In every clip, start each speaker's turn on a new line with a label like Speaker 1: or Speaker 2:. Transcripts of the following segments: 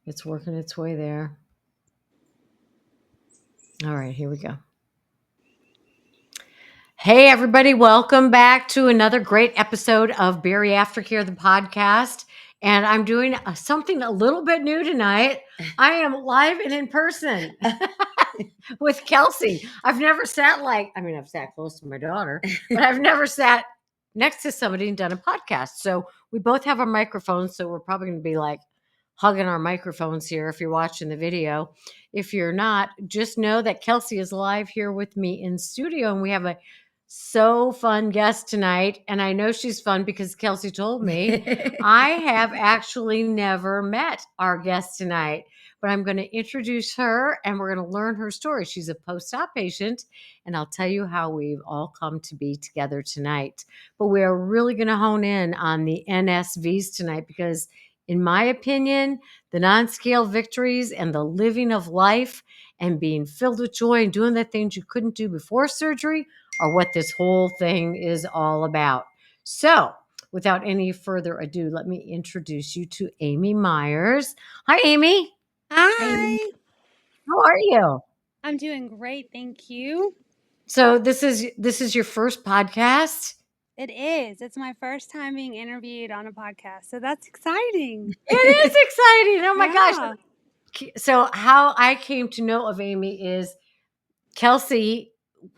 Speaker 1: It's working its way there. All right, here we go. Hey, everybody, welcome back to another great episode of BariAftercare, the podcast. And I'm doing something a little bit new tonight. I am live and in person with Kelsey. I've never sat I've sat close to my daughter, but I've never sat next to somebody and done a podcast. So we both have our microphones. So we're probably going to be like hugging our microphones here if you're watching the video. If you're not, just know that Kelsey is live here with me in studio, and we have a so fun guest tonight. And I know she's fun because Kelsey told me I have actually never met our guest tonight, but I'm going to introduce her and we're going to learn her story. She's a post-op patient, and I'll tell you how we've all come to be together tonight. But we are really going to hone in on the NSVs tonight because, in my opinion, the non-scale victories and the living of life and being filled with joy and doing the things you couldn't do before surgery are what this whole thing is all about. So, without any further ado, let me introduce you to Amy Myers. Hi, Amy.
Speaker 2: Hi.
Speaker 1: How are you?
Speaker 2: I'm doing great, thank you.
Speaker 1: So this is your first podcast?
Speaker 2: It is. It's my first time being interviewed on a podcast, so that's exciting.
Speaker 1: It is exciting. Oh my gosh.
Speaker 2: Yeah.
Speaker 1: So how I came to know of Amy is Kelsey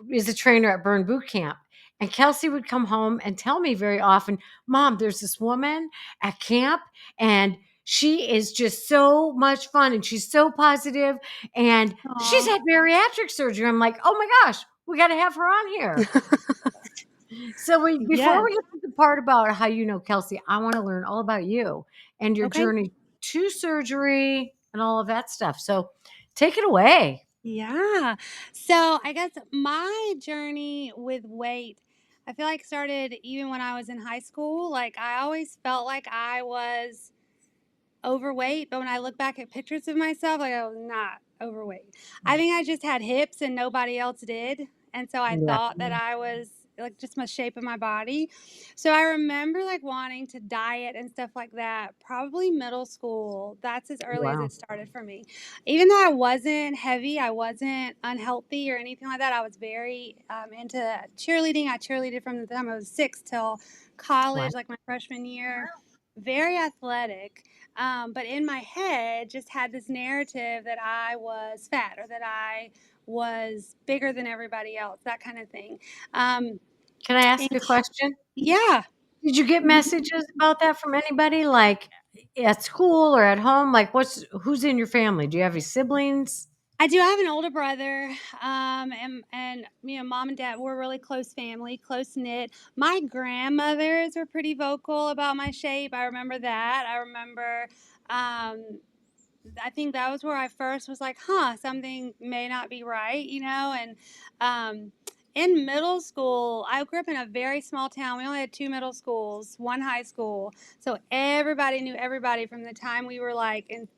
Speaker 1: is a trainer at Burn Boot Camp. And Kelsey would come home and tell me very often, Mom, there's this woman at camp and she is just so much fun and she's so positive and she's
Speaker 2: Aw.
Speaker 1: had bariatric surgery. I'm like, oh my gosh, we got to have her on here. So before
Speaker 2: Yes.
Speaker 1: we get to the part about how you know Kelsey, I want to learn all about you and your
Speaker 2: Okay.
Speaker 1: journey to surgery and all of that stuff. So take it away.
Speaker 2: Yeah. So I guess my journey with weight, I feel like started even when I was in high school. Like I always felt like I was overweight, but when I look back at pictures of myself, like I was not overweight. I think I just had hips and nobody else did. And so I
Speaker 1: Yeah.
Speaker 2: thought that I was like just my shape of my body. So I remember like wanting to diet and stuff like that, probably middle school. That's as early as
Speaker 1: Wow.
Speaker 2: it started for me. Even though I wasn't heavy, I wasn't unhealthy or anything like that. I was very into cheerleading. I cheerleaded from the time I was 6 till
Speaker 1: Wow.
Speaker 2: college, like my freshman year. Very athletic. But in my head, just had this narrative that I was fat or that I was bigger than everybody else, that kind of thing. Um,
Speaker 1: Can I ask
Speaker 2: and
Speaker 1: a question?
Speaker 2: yeah,
Speaker 1: Did you get messages about that from anybody, like, at school or at home? Like, who's in your family? Do you have any siblings?
Speaker 2: I do have an older brother, and you know, mom and dad were really close family, close knit. My grandmothers were pretty vocal about my shape. I remember that. I remember. I think that was where I first was like, huh, something may not be right, you know? And in middle school, I grew up in a very small town. We only had 2 middle schools, 1 high school. So everybody knew everybody from the time we were like in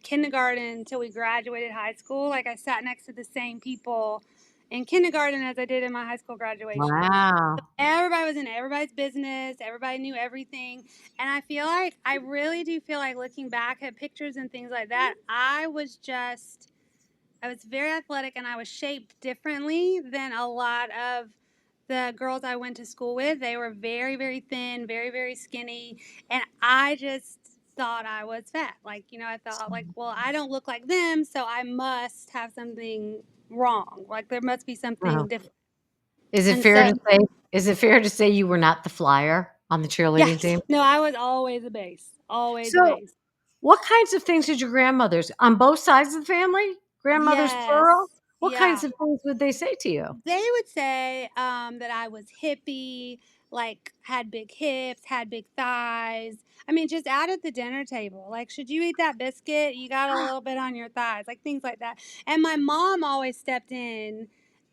Speaker 2: kindergarten until we graduated high school. Like I sat next to the same people in kindergarten as I did in my high school graduation.
Speaker 1: Wow.
Speaker 2: Everybody was in everybody's business. Everybody knew everything. And I really do feel like looking back at pictures and things like that, I was very athletic and I was shaped differently than a lot of the girls I went to school with. They were very, very thin, very, very skinny. And I just thought I was fat. Like, you know, I thought, like, well, I don't look like them, so I must have something wrong. Like, there must be
Speaker 1: Uh-huh.
Speaker 2: something different.
Speaker 1: Is it
Speaker 2: And
Speaker 1: fair
Speaker 2: so,
Speaker 1: to say is it fair to say you were not the flyer on the cheerleading
Speaker 2: yes.
Speaker 1: team?
Speaker 2: No, I was always a base. Always a
Speaker 1: So,
Speaker 2: base.
Speaker 1: what kinds of things did your grandmothers on both sides of the family? Grandmothers
Speaker 2: Yes.
Speaker 1: plural? What kinds
Speaker 2: Yeah.
Speaker 1: of things would they say to you?
Speaker 2: They would say that I was hippie, like had big hips, had big thighs. I mean, just out at the dinner table, like, should you eat that biscuit? You got a little bit on your thighs, like things like that. And my mom always stepped in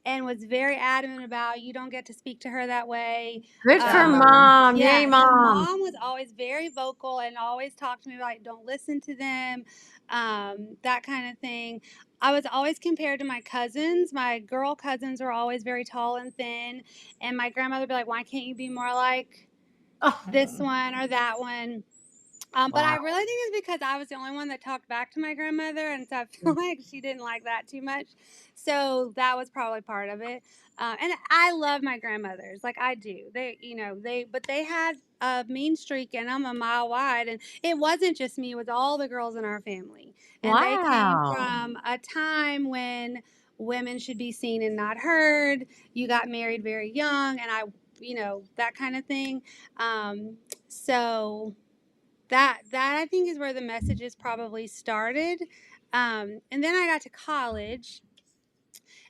Speaker 2: and was very adamant about you don't get to speak to her that way.
Speaker 1: Good for mom. Yay,
Speaker 2: Yeah, so
Speaker 1: mom.
Speaker 2: mom was always very vocal and always talked to me about don't listen to them, that kind of thing. I was always compared to my cousins. My girl cousins were always very tall and thin, and my grandmother would be like, "Why can't you be more like
Speaker 1: Oh,
Speaker 2: this one or that one?" But I
Speaker 1: Wow.
Speaker 2: really think it's because I was the only one that talked back to my grandmother, and so I feel like she didn't like that too much. So that was probably part of it. And I love my grandmothers, like I do. But they had a mean streak in them a mile wide, and it wasn't just me; it was all the girls in our family. And they came
Speaker 1: Wow.
Speaker 2: from a time when women should be seen and not heard. You got married very young, and that kind of thing. So that I think is where the messages probably started. And then I got to college,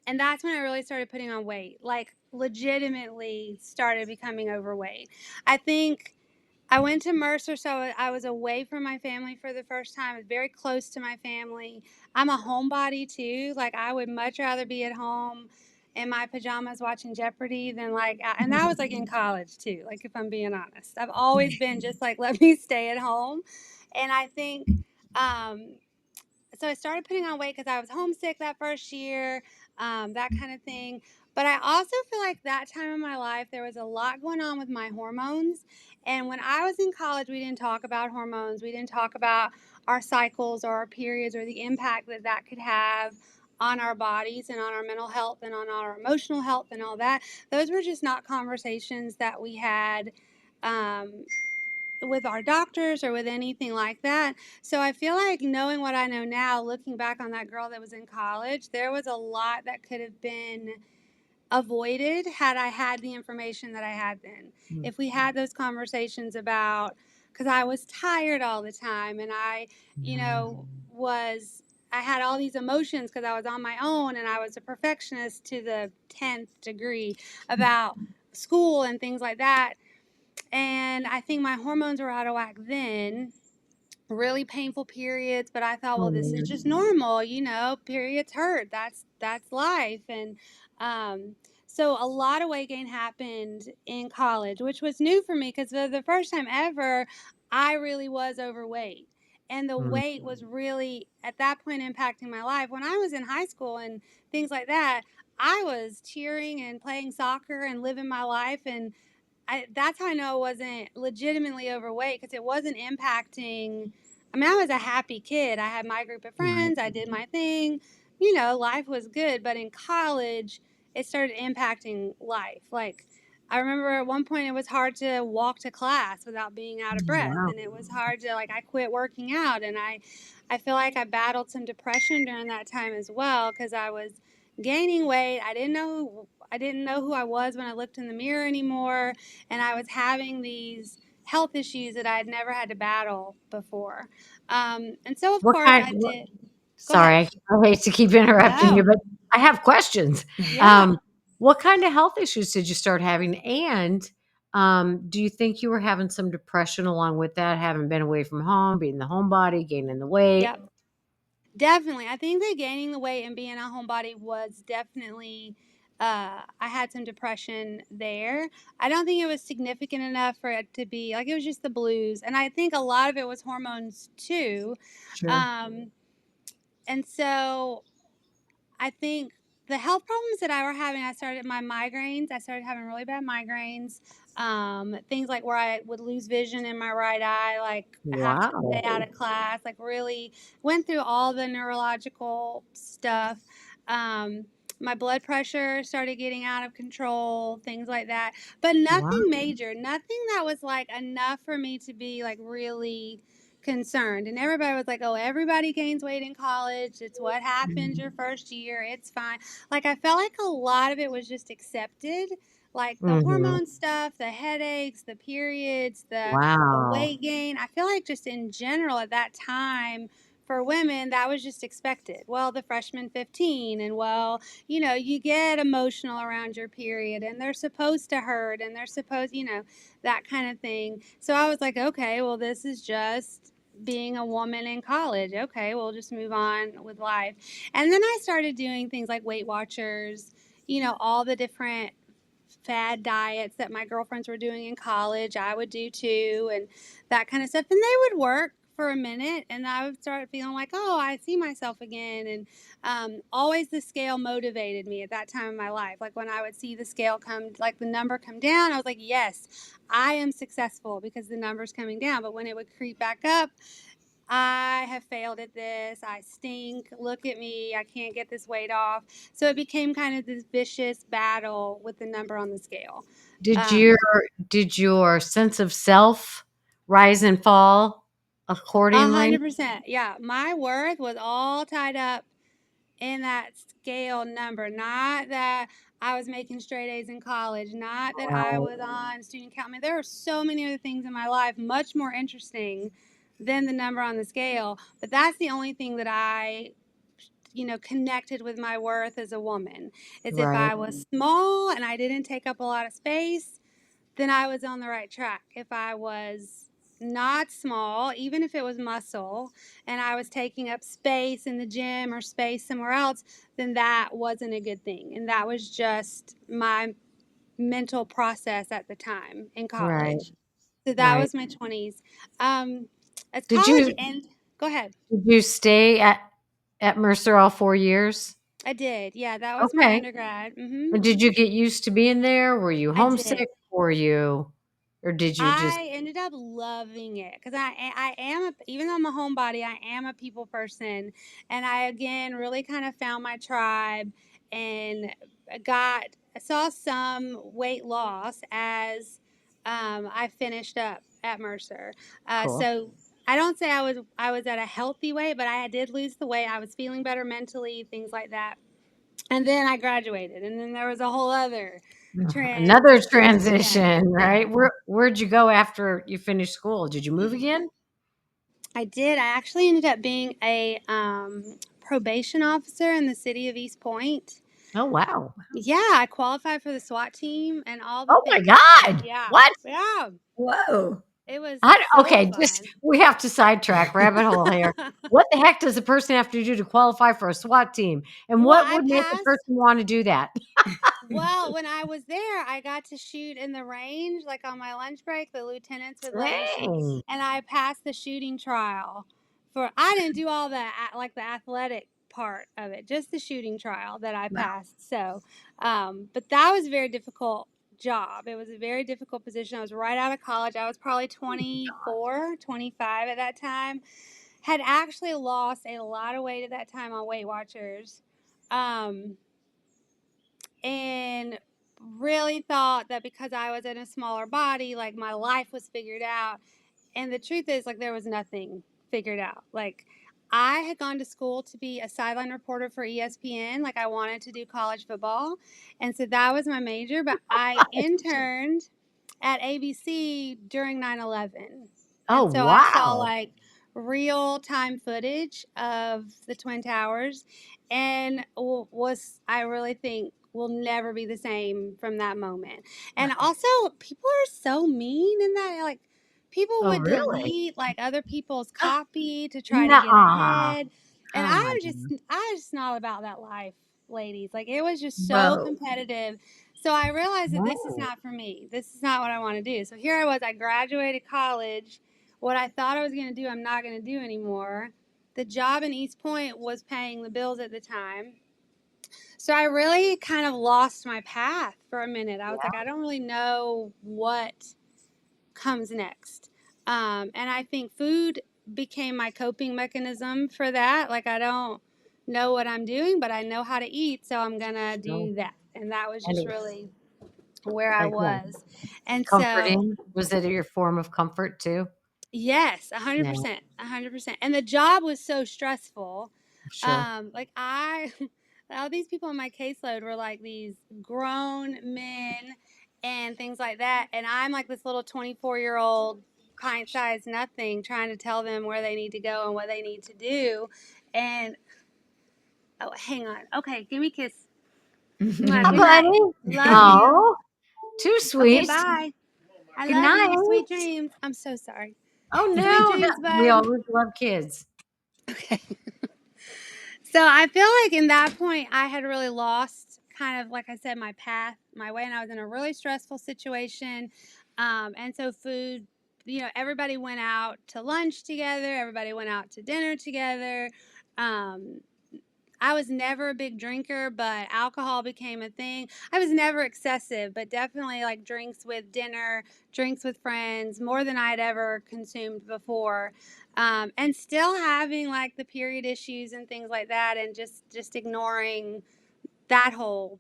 Speaker 2: and that's when I really started putting on weight, like legitimately started becoming overweight. I think I went to Mercer, so I was away from my family for the first time. I was very close to my family. I'm a homebody too. Like I would much rather be at home in my pajamas watching Jeopardy than and that was like in college too. Like if I'm being honest, I've always been just like let me stay at home, and I think um, so I started putting on weight because I was homesick that first year, that kind of thing. But I also feel like that time in my life, there was a lot going on with my hormones. And when I was in college, we didn't talk about hormones. We didn't talk about our cycles or our periods or the impact that that could have on our bodies and on our mental health and on our emotional health and all that. Those were just not conversations that we had. Um, with our doctors or with anything like that. So I feel like knowing what I know now, looking back on that girl that was in college, there was a lot that could have been avoided had I had the information that I had then.
Speaker 1: Mm.
Speaker 2: If we had those conversations about, because I was tired all the time and you
Speaker 1: Yeah.
Speaker 2: know, I had all these emotions because I was on my own and I was a perfectionist to the 10th degree about school and things like that. And I think my hormones were out of whack then, really painful periods, but I thought,
Speaker 1: Oh,
Speaker 2: well, this is
Speaker 1: man.
Speaker 2: just normal, periods hurt. That's life. And um so a lot of weight gain happened in college, which was new for me because for the first time ever, I really was overweight. And the
Speaker 1: Mm.
Speaker 2: weight was really at that point impacting my life. When I was in high school and things like that, I was cheering and playing soccer and living my life, and that's how I know I wasn't legitimately overweight because it wasn't impacting. I mean, I was a happy kid. I had my group of
Speaker 1: Right.
Speaker 2: friends. I did my thing. Life was good. But in college, it started impacting life. Like, I remember at one point it was hard to walk to class without being out of breath.
Speaker 1: Wow.
Speaker 2: And it was hard to, I quit working out. And I feel like I battled some depression during that time as well because I was gaining weight. I didn't know who I was when I looked in the mirror anymore, and I was having these health issues that I had never had to battle before. And so, of
Speaker 1: What
Speaker 2: course,
Speaker 1: kind
Speaker 2: I
Speaker 1: what
Speaker 2: did. Go ahead.
Speaker 1: Sorry, I hate to keep interrupting you,
Speaker 2: No.
Speaker 1: but I have questions.
Speaker 2: Yeah.
Speaker 1: Um, what kind of health issues did you start having? And, do you think you were having some depression along with that, having been away from home, being the homebody, gaining the weight?
Speaker 2: Yep. Definitely. I think that gaining the weight and being a homebody was definitely. I had some depression there. I don't think it was significant enough for it to be like it was just the blues, and I think a lot of it was hormones too.
Speaker 1: Sure.
Speaker 2: Um, and so I think the health problems that I were having, I started my migraines. I started having really bad migraines. Things like where I would lose vision in my right eye, like have to stay
Speaker 1: Wow.
Speaker 2: out of class, like really went through all the neurological stuff. Um, my blood pressure started getting out of control, things like that, but
Speaker 1: Wow.
Speaker 2: nothing major, nothing that was like enough for me to be like really concerned. And everybody was like, oh, everybody gains weight in college. It's what happens your first year. It's fine. Like, I felt like a lot of it was just accepted. Like the
Speaker 1: Mhm.
Speaker 2: hormone stuff, the headaches, the periods, the
Speaker 1: Wow.
Speaker 2: weight gain. I feel like just in general at that time for women, that was just expected. Well, the freshman 15, and well, you get emotional around your period, and they're supposed to hurt, and they're supposed, that kind of thing. So I was like, okay, well, this is just being a woman in college. Okay, we'll just move on with life. And then I started doing things like Weight Watchers, all the different fad diets that my girlfriends were doing in college, I would do too, and that kind of stuff. And they would work for a minute, and I would start feeling like, oh, I see myself again. And always the scale motivated me at that time in my life. Like when I would see the scale come, like the number come down, I was like, yes, I am successful because the number's coming down. But when it would creep back up, I have failed at this. I stink. Look at me. I can't get this weight off. So it became kind of this vicious battle with the number on the scale.
Speaker 1: Did
Speaker 2: Um,
Speaker 1: your did your sense of self rise and fall accordingly?
Speaker 2: 100%. Yeah. My worth was all tied up in that scale number. Not that I was making straight A's in college, not that I
Speaker 1: Right,
Speaker 2: was on student count. I mean, there are so many other things in my life much more interesting than the number on the scale. But that's the only thing that I connected with my worth as a woman. Is if
Speaker 1: right,
Speaker 2: I was small and I didn't take up a lot of space, then I was on the right track. If I was not small, even if it was muscle, and I was taking up space in the gym or space somewhere else, then that wasn't a good thing. And that was just my mental process at the time in
Speaker 1: right,
Speaker 2: college. So that
Speaker 1: right.
Speaker 2: was my 20s. Um, as
Speaker 1: Did
Speaker 2: college
Speaker 1: you
Speaker 2: ended, go ahead.
Speaker 1: did you stay at Mercer all 4 years?
Speaker 2: I did. Yeah, that was my
Speaker 1: Okay.
Speaker 2: undergrad.
Speaker 1: And did you get used to being there? Were you
Speaker 2: I did.
Speaker 1: homesick? Were you or did you just
Speaker 2: I ended up loving it because I am even though I'm a homebody, I am a people person, and I again really kind of found my tribe and got saw some weight loss as I finished up at Mercer.
Speaker 1: cool?
Speaker 2: So I don't say I was at a healthy weight, but I did lose the weight. I was feeling better mentally, things like that. And then I graduated, and then there was a whole other
Speaker 1: Another
Speaker 2: transition.
Speaker 1: transition,
Speaker 2: Yeah.
Speaker 1: right? Where'd you go after you finished school? Did you move again?
Speaker 2: I did. I actually ended up being a probation officer in the city of East Point.
Speaker 1: Oh, wow.
Speaker 2: Yeah, I qualified for the SWAT team and all the
Speaker 1: Oh my
Speaker 2: things.
Speaker 1: god.
Speaker 2: Yeah,
Speaker 1: What?
Speaker 2: yeah.
Speaker 1: Whoa.
Speaker 2: It was
Speaker 1: I
Speaker 2: so
Speaker 1: okay, just
Speaker 2: fun.
Speaker 1: we have to sidetrack rabbit hole here. What the heck does a person have to do to qualify for a SWAT team? And
Speaker 2: Well,
Speaker 1: what
Speaker 2: I
Speaker 1: would make a
Speaker 2: passed.
Speaker 1: person want to do that?
Speaker 2: Well, when I was there, I got to shoot in the range, like on my lunch break. The lieutenants would let me shoot,
Speaker 1: Dang.
Speaker 2: and I passed the shooting trial. For I didn't do all the like the athletic part of it, just the shooting trial that I
Speaker 1: Wow.
Speaker 2: passed. So, but that was a very difficult job. It was a very difficult position. I was right out of college. I was probably 24, 25 at that time. Had actually lost a lot of weight at that time on Weight Watchers. Um, and really thought that because I was in a smaller body, like my life was figured out. And the truth is, like, there was nothing figured out. Like, I had gone to school to be a sideline reporter for ESPN. Like, I wanted to do college football. And so that was my major. But I interned at ABC during 9/11.
Speaker 1: Oh,
Speaker 2: And so I saw
Speaker 1: wow.
Speaker 2: like real time footage of the Twin Towers and was, I really think, will never be the same from that moment. And also, people are so mean in that, like, people
Speaker 1: Oh,
Speaker 2: would
Speaker 1: really?
Speaker 2: delete like other people's copy to try to get
Speaker 1: Nuh-uh.
Speaker 2: ahead. And
Speaker 1: Oh my god.
Speaker 2: I was just not about that life, ladies. Like, it was just so
Speaker 1: Whoa.
Speaker 2: competitive. So I realized that this is
Speaker 1: Whoa.
Speaker 2: not for me. This is not what I want to do. So here I was, I graduated college. What I thought I was going to do, I'm not going to do anymore. The job in East Point was paying the bills at the time. So I really kind of lost my path for a minute. I was like, I don't really know what comes next. And I think food became my coping mechanism for that. Like, I don't know what I'm doing, but I know how to eat, so I'm going to
Speaker 1: Sure.
Speaker 2: do that. And that was
Speaker 1: And
Speaker 2: just
Speaker 1: it was
Speaker 2: really where I
Speaker 1: again,
Speaker 2: was. And so,
Speaker 1: comforting. Was it your form of comfort too?
Speaker 2: yes, a hundred
Speaker 1: Yeah,
Speaker 2: percent, 100%. And the job was so stressful.
Speaker 1: sure.
Speaker 2: Like all these people on my caseload were like these grown men and things like that, and I'm like this little 24-year-old pint-sized nothing trying to tell them where they need to go and what they need to do. And oh, hang on. Okay, give me a kiss. Mwah,
Speaker 1: Hi,
Speaker 2: good night.
Speaker 1: buddy.
Speaker 2: Love you.
Speaker 1: Oh, too
Speaker 2: Okay,
Speaker 1: sweet.
Speaker 2: bye. I
Speaker 1: Good
Speaker 2: love
Speaker 1: night.
Speaker 2: you. Sweet dreams. I'm so sorry.
Speaker 1: Oh
Speaker 2: Sweet
Speaker 1: no,
Speaker 2: dreams,
Speaker 1: we
Speaker 2: bud.
Speaker 1: always love kids.
Speaker 2: Okay. So I feel like in that point, I had really lost kind of, like I said, my path, my way, and I was in a really stressful situation. And so food everybody went out to lunch together. Everybody went out to dinner together. I was never a big drinker, but alcohol became a thing. I was never excessive, but definitely like drinks with dinner, drinks with friends, more than I'd ever consumed before. And still having like the period issues and things like that, and just ignoring that whole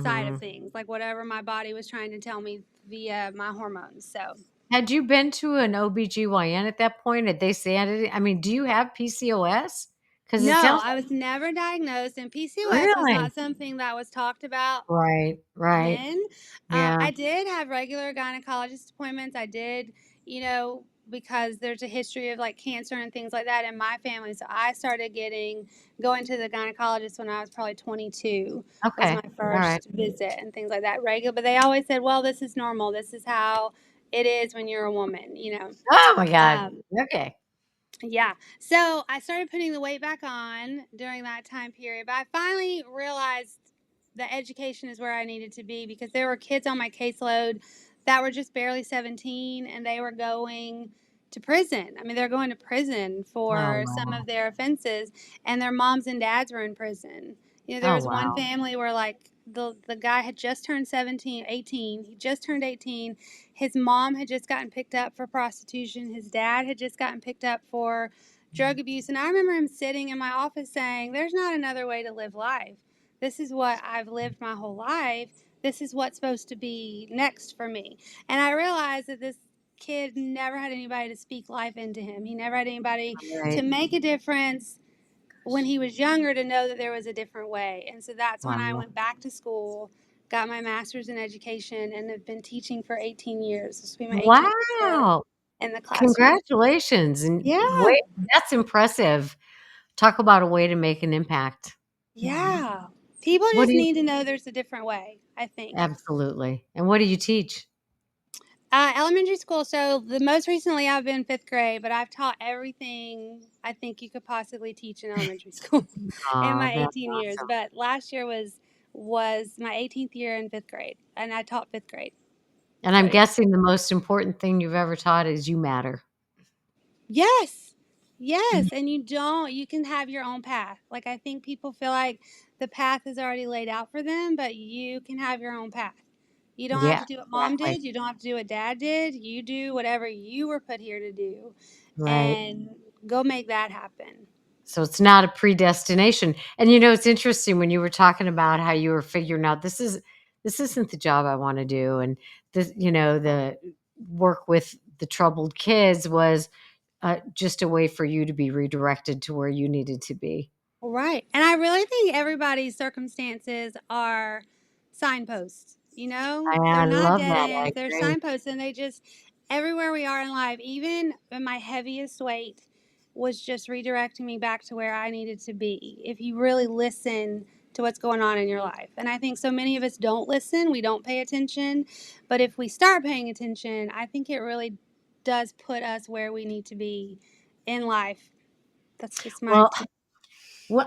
Speaker 2: side of
Speaker 1: Hmm.
Speaker 2: things, like whatever my body was trying to tell me via my hormones. So
Speaker 1: Had you been to an OBGYN at that point? Did they say anything? I mean, do you have PCOS? Because it
Speaker 2: no,
Speaker 1: sounds
Speaker 2: I was never diagnosed, and PCOS was
Speaker 1: really
Speaker 2: not something that was talked about
Speaker 1: right, right.
Speaker 2: then.
Speaker 1: Yeah.
Speaker 2: I did have regular gynecologist appointments. I did, because there's a history of like cancer and things like that in my family. So I started going to the gynecologist when I was probably 22 was
Speaker 1: Okay.
Speaker 2: my
Speaker 1: All right.
Speaker 2: first visit and things like that. Regular, but they always said, well, this is normal. This is how it is when you're a woman.
Speaker 1: Oh my God.
Speaker 2: Um,
Speaker 1: Okay.
Speaker 2: yeah. So I started putting the weight back on during that time period. But I finally realized that education is where I needed to be, because there were kids on my caseload that were just barely 17, and they were going to prison. I mean, they're going to prison
Speaker 1: Oh
Speaker 2: for some
Speaker 1: wow.
Speaker 2: of their offenses, and their moms and dads were in prison. There
Speaker 1: Oh
Speaker 2: was one
Speaker 1: wow.
Speaker 2: family where like the guy had just turned 17, 18. He just turned 18. His mom had just gotten picked up for prostitution. His dad had just gotten picked up for drug abuse. And I remember him sitting in my office saying, there's not another way to live life. This is what I've lived my whole life. This is what's supposed to be next for me. And I realized that this kid never had anybody to speak life into him. He never had anybody to
Speaker 1: Right.
Speaker 2: make a difference when he was younger, to know that there was a different way. And so that's when I
Speaker 1: Wow.
Speaker 2: went back to school, got my master's in education, and have been teaching for 18 years. This will be my 18th year
Speaker 1: Wow.
Speaker 2: in the classroom.
Speaker 1: Congratulations. And
Speaker 2: Yeah.
Speaker 1: wait, that's impressive. Talk about a way to make an impact.
Speaker 2: Yeah. People
Speaker 1: What
Speaker 2: just
Speaker 1: do you
Speaker 2: need to know there's a different way, I think.
Speaker 1: absolutely. And what do you teach?
Speaker 2: Elementary school. So the most recently I've been fifth grade, but I've taught everything I think you could possibly teach in elementary school in
Speaker 1: Oh,
Speaker 2: my
Speaker 1: that's
Speaker 2: 18 years.
Speaker 1: awesome.
Speaker 2: But last year was my 18th year in fifth grade, and I taught fifth grade.
Speaker 1: And
Speaker 2: So
Speaker 1: I'm
Speaker 2: yeah.
Speaker 1: guessing the most important thing you've ever taught is you matter.
Speaker 2: Yes.
Speaker 1: Mhm.
Speaker 2: Yes. And you can have your own path. Like, I think people feel like the path is already laid out for them, but you can have your own path. You don't have
Speaker 1: Yeah,
Speaker 2: to do what mom
Speaker 1: exactly.
Speaker 2: did. You don't have to do what dad did. You do whatever you were put here to do,
Speaker 1: Right.
Speaker 2: and go make that happen.
Speaker 1: So it's not a predestination. And it's interesting when you were talking about how you were figuring out this isn't the job I want to do. And this, the work with the troubled kids was just a way for you to be redirected to where you needed to be.
Speaker 2: Right. And I really think everybody's circumstances are signposts.
Speaker 1: I
Speaker 2: They're not
Speaker 1: love
Speaker 2: dead
Speaker 1: that. I
Speaker 2: ends, they're
Speaker 1: agree.
Speaker 2: signposts, and they just, everywhere we are in life, even in my heaviest weight, was just redirecting me back to where I needed to be. If you really listen to what's going on in your life. And I think so many of us don't listen, we don't pay attention. But if we start paying attention, I think it really does put us where we need to be in life. That's just my
Speaker 1: Well,
Speaker 2: opinion.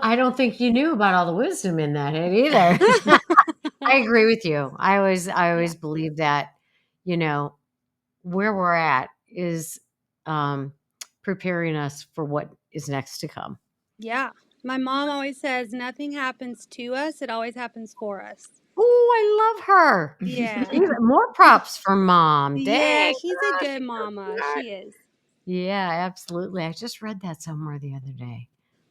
Speaker 1: I don't think you knew about all the wisdom in that head either. I agree with you. I
Speaker 2: Yeah.
Speaker 1: always believe that, you know, where we're at is um, preparing us for what is next to come.
Speaker 2: Yeah. My mom always says nothing happens to us, it always happens for us.
Speaker 1: Oh, I love her.
Speaker 2: Yeah.
Speaker 1: Even more props for mom.
Speaker 2: Yeah,
Speaker 1: Dang,
Speaker 2: she's a
Speaker 1: she's
Speaker 2: good
Speaker 1: so
Speaker 2: mama.
Speaker 1: smart.
Speaker 2: She is.
Speaker 1: Yeah, absolutely. I just read that somewhere the other day.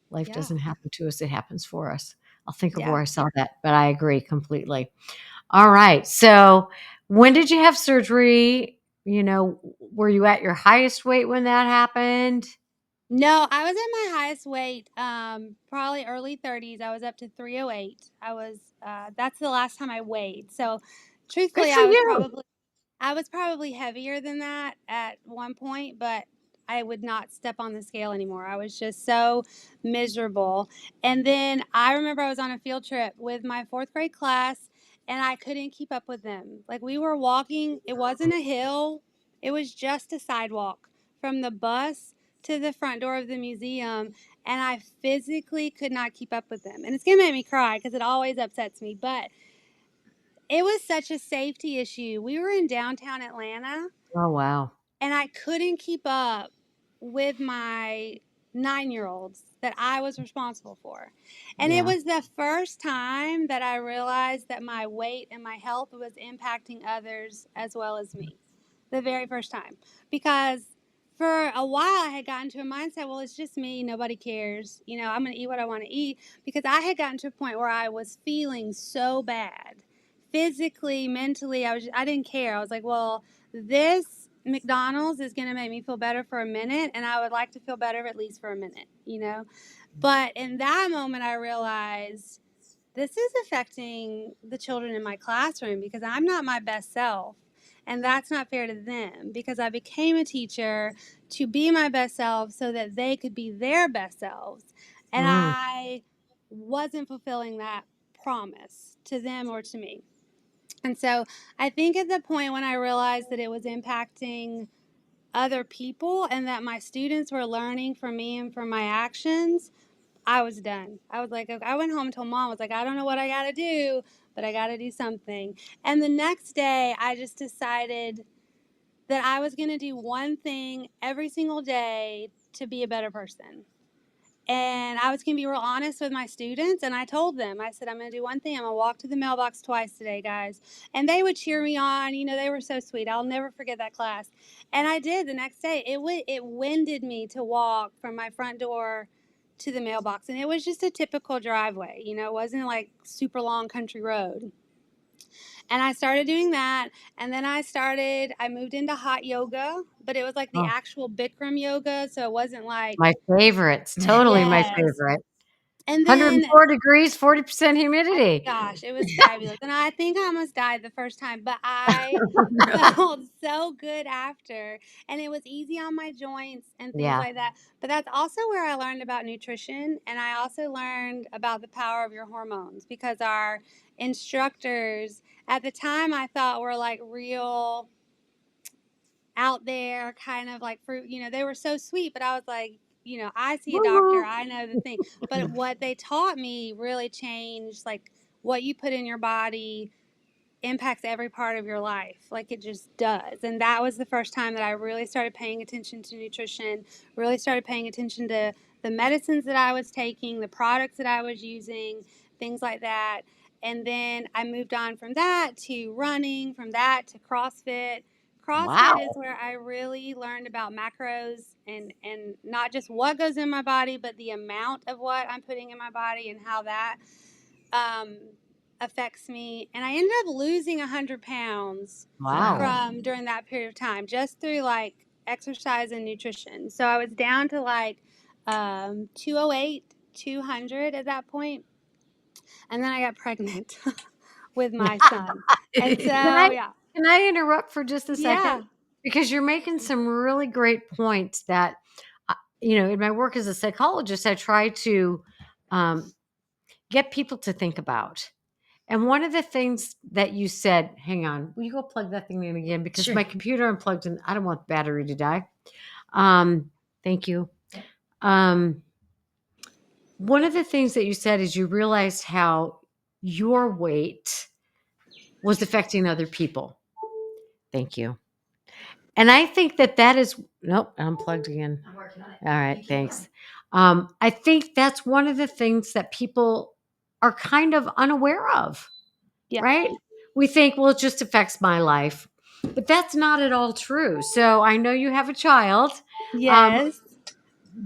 Speaker 1: Life
Speaker 2: Yeah.
Speaker 1: doesn't happen to us, it happens for us. I'll think of
Speaker 2: Yeah.
Speaker 1: where I saw that, but I agree completely. All right. So, when did you have surgery? Were you at your highest weight when that happened?
Speaker 2: No, I was at my highest weight, probably early 30s. I was up to 308. That's the last time I weighed. So,
Speaker 1: Good
Speaker 2: truthfully,
Speaker 1: for you.
Speaker 2: I was probably heavier than that at one point, but I would not step on the scale anymore. I was just so miserable. And then I remember I was on a field trip with my fourth grade class, and I couldn't keep up with them. Like, we were walking, it wasn't a hill, it was just a sidewalk from the bus to the front door of the museum. And I physically could not keep up with them. And it's going to make me cry because it always upsets me. But it was such a safety issue. We were in downtown Atlanta,
Speaker 1: Oh, wow.
Speaker 2: and I couldn't keep up with my 9-year-olds that I was responsible for. And it
Speaker 1: Yeah.
Speaker 2: was the first time that I realized that my weight and my health was impacting others as well as me. The very first time. Because for a while I had gotten to a mindset, well, it's just me, nobody cares. You know, I'm going to eat what I want to eat, because I had gotten to a point where I was feeling so bad. Physically, mentally, I didn't care. I was like, well, this McDonald's is going to make me feel better for a minute, and I would like to feel better at least for a minute, you know? But in that moment, I realized this is affecting the children in my classroom, because I'm not my best self. And that's not fair to them, because I became a teacher to be my best self so that they could be their best selves. And
Speaker 1: Mm.
Speaker 2: I wasn't fulfilling that promise to them or to me. And so I think at the point when I realized that it was impacting other people and that my students were learning from me and from my actions, I was done. I was like, I went home and told mom, I was like, I don't know what I got to do, but I got to do something. And the next day, I just decided that I was going to do one thing every single day to be a better person. And I was going to be real honest with my students. And I told them, I said, I'm going to do one thing. I'm going to walk to the mailbox twice today, guys. And they would cheer me on. You know, they were so sweet. I'll never forget that class. And I did the next day. It winded me to walk from my front door to the mailbox. And it was just a typical driveway. You know, it wasn't like super long country road. And I started doing that. And then I moved into hot yoga, but it was like the
Speaker 1: Oh,
Speaker 2: actual Bikram yoga. So it wasn't like,
Speaker 1: my favorites. Totally my
Speaker 2: yes.
Speaker 1: favorite.
Speaker 2: And then,
Speaker 1: 104 degrees, 40%
Speaker 2: oh my
Speaker 1: humidity.
Speaker 2: gosh, it was fabulous. And I think I almost died the first time, but I
Speaker 1: No.
Speaker 2: felt so good after. And it was easy on my joints and things
Speaker 1: Yeah.
Speaker 2: like that. But that's also where I learned about nutrition. And I also learned about the power of your hormones, because our instructors at the time I thought were like real out there, kind of like fruit, you know, they were so sweet, but I was like, you know, I see a doctor,
Speaker 1: Woo-woo.
Speaker 2: I know the thing. But what they taught me really changed, like, what you put in your body impacts every part of your life. Like, it just does. And that was the first time that I really started paying attention to nutrition, really started paying attention to the medicines that I was taking, the products that I was using, things like that. And then I moved on from that to running, from that to CrossFit. CrossFit is
Speaker 1: Wow.
Speaker 2: where I really learned about macros, and not just what goes in my body, but the amount of what I'm putting in my body and how that um, affects me. And I ended up losing 100 pounds
Speaker 1: Wow.
Speaker 2: from during that period of time, just through like exercise and nutrition. So I was down to like 208, 200 at that point. And then I got pregnant with my son. And so,
Speaker 1: Can I
Speaker 2: yeah.
Speaker 1: can I interrupt for just a second?
Speaker 2: Yeah.
Speaker 1: Because you're making some really great points that, in my work as a psychologist, I try to um, get people to think about. And one of the things that you said, hang on, will you go plug that thing in again? Because
Speaker 3: Sure.
Speaker 1: my computer unplugged and I don't want the battery to die. Um, thank you. Um, One of the things that you said is you realized how your weight was affecting other people. Thank you. And I think that that is, nope, unplugged again.
Speaker 3: I'm working on it.
Speaker 1: All right,
Speaker 3: You keep
Speaker 1: thanks.
Speaker 3: going.
Speaker 1: I think that's one of the things that people are kind of unaware of,
Speaker 2: Yeah.
Speaker 1: right? We think, well, it just affects my life, but that's not at all true. So I know you have a child. Um,
Speaker 2: Yes.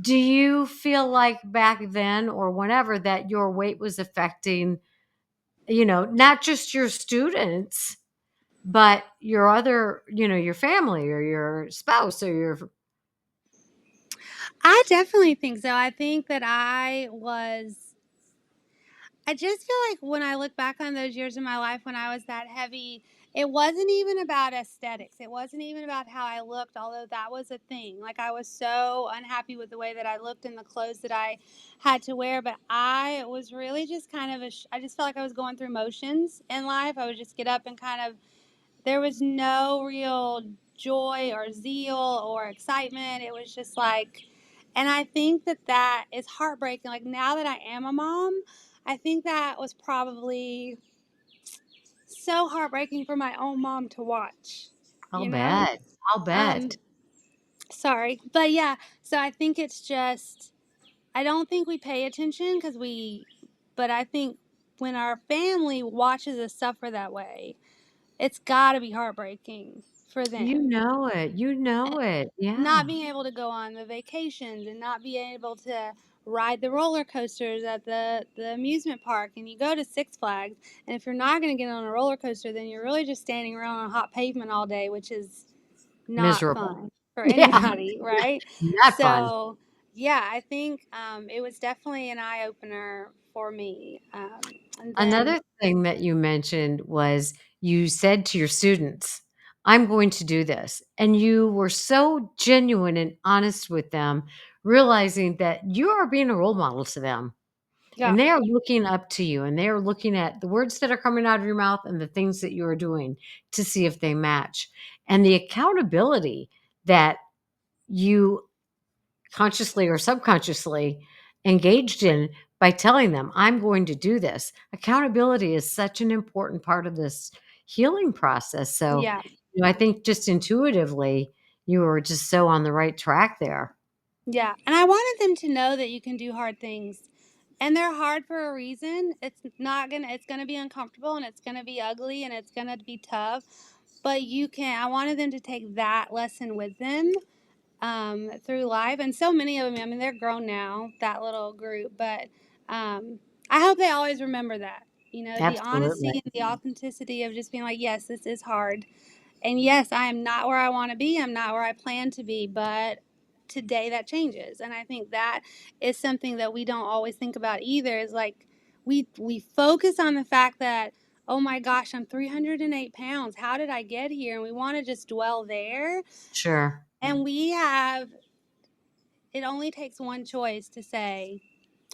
Speaker 1: do you feel like back then or whenever that your weight was affecting, not just your students, but your other, your family or your spouse or your,
Speaker 2: I definitely think so. I think that I just feel like when I look back on those years in my life when I was that heavy, it wasn't even about aesthetics. It wasn't even about how I looked, although that was a thing. Like, I was so unhappy with the way that I looked and the clothes that I had to wear. But I was really just kind of I just felt like I was going through motions in life. I would just get up and kind of, there was no real joy or zeal or excitement. It was just like, and I think that that is heartbreaking. Like, now that I am a mom, I think that was probably so heartbreaking for my own mom to watch,
Speaker 1: I'll
Speaker 2: you know?
Speaker 1: bet. I'll
Speaker 2: Um,
Speaker 1: bet.
Speaker 2: Sorry. But yeah, so I think it's just, I don't think we pay attention but I think when our family watches us suffer that way, it's got to be heartbreaking for
Speaker 1: You
Speaker 2: them.
Speaker 1: know it. You know it.
Speaker 2: Not
Speaker 1: Yeah.
Speaker 2: being able to go on the vacations and not being able to ride the roller coasters at the amusement park, and you go to Six Flags, and if you're not going to get on a roller coaster, then you're really just standing around on a hot pavement all day, which is not
Speaker 1: Miserable.
Speaker 2: fun for
Speaker 1: Yeah.
Speaker 2: anybody, right?
Speaker 1: Not fun.
Speaker 2: So yeah, I think it was definitely an eye-opener for me, and then
Speaker 1: Another thing that you mentioned was you said to your students, "I'm going to do this." And you were so genuine and honest with them, realizing that you are being a role model to them.
Speaker 2: yeah,
Speaker 1: And they are looking up to you, and they are looking at the words that are coming out of your mouth and the things that you are doing to see if they match. And the accountability that you consciously or subconsciously engaged in by telling them, "I'm going to do this." Accountability is such an important part of this healing process. So,
Speaker 2: yeah.
Speaker 1: I think just intuitively, you were just so on the right track there.
Speaker 2: Yeah, and I wanted them to know that you can do hard things. And they're hard for a reason. It's gonna be uncomfortable and it's gonna be ugly and it's gonna be tough. But I wanted them to take that lesson with them through life. And so many of them, I mean, they're grown now, that little group, but um, I hope they always remember that. You know, the
Speaker 1: Absolutely.
Speaker 2: honesty and the authenticity of just being like, yes, this is hard. And yes, I am not where I want to be. I'm not where I plan to be, but today that changes. And I think that is something that we don't always think about either is like we focus on the fact that, oh my gosh, I'm 308 pounds. How did I get here? And we want to just dwell there.
Speaker 1: Sure.
Speaker 2: And it only takes one choice to say,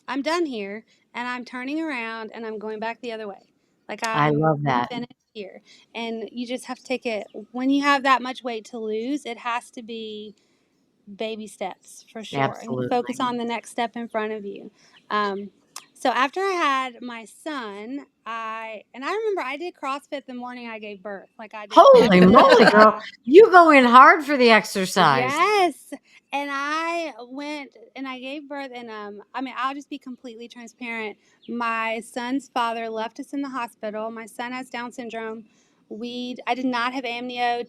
Speaker 2: I'm done here and I'm turning around and I'm going back the other way. Like
Speaker 1: I love
Speaker 2: I'm
Speaker 1: that.
Speaker 2: finished here. And you just have to take it when you have that much weight to lose, it has to be baby steps for sure. And
Speaker 1: Absolutely.
Speaker 2: focus on the next step in front of you. Um, so after I had my son, I remember I did CrossFit the morning I gave birth. Like I did
Speaker 1: Holy
Speaker 2: CrossFit.
Speaker 1: moly, girl.
Speaker 2: Yeah.
Speaker 1: You go in hard for the exercise.
Speaker 2: Yes. And I went and I gave birth and I mean I'll just be completely transparent. My son's father left us in the hospital. My son has Down syndrome. I did not have amnio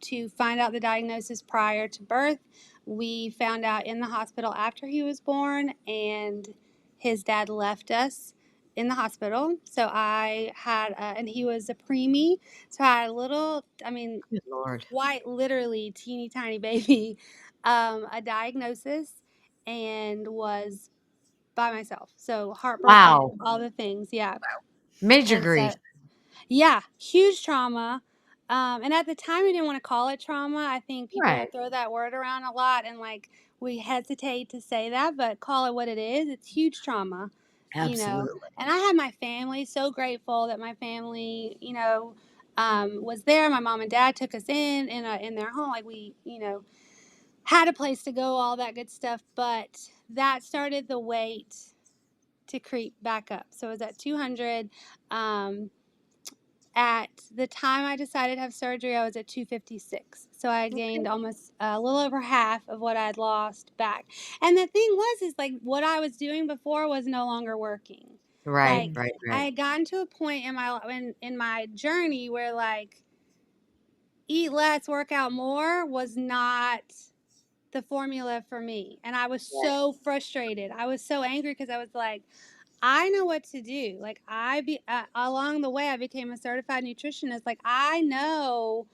Speaker 2: to find out the diagnosis prior to birth. We found out in the hospital after he was born, and his dad left us in the hospital. So and he was a preemie. So I had a little, I mean,
Speaker 1: Good Lord.
Speaker 2: quite literally teeny tiny baby, a diagnosis, and was by myself. So heartbroken,
Speaker 1: Wow.
Speaker 2: all the things, yeah.
Speaker 1: Major
Speaker 2: And
Speaker 1: grief.
Speaker 2: so, yeah, huge trauma. And at the time, we didn't want to call it trauma. I think people
Speaker 1: Right.
Speaker 2: throw that word around a lot, and like we hesitate to say that, but call it what it is. It's huge trauma, you know.
Speaker 1: Absolutely.
Speaker 2: And I had my family, so grateful that my family, was there. My mom and dad took us in their home, like we, had a place to go, all that good stuff. But that started the weight to creep back up. So it was at 200. Um, at the time I decided to have surgery, I was at 256. So I gained almost a little over half of what I'd lost back. And the thing is like what I was doing before was no longer working.
Speaker 1: Right,
Speaker 2: Like
Speaker 1: right,
Speaker 2: I
Speaker 1: right.
Speaker 2: had gotten to a point in my journey where like eat less, work out more was not the formula for me. And I was
Speaker 1: Right.
Speaker 2: so frustrated. I was so angry because I was like, I know what to do. Like along the way, I became a certified nutritionist. Like I know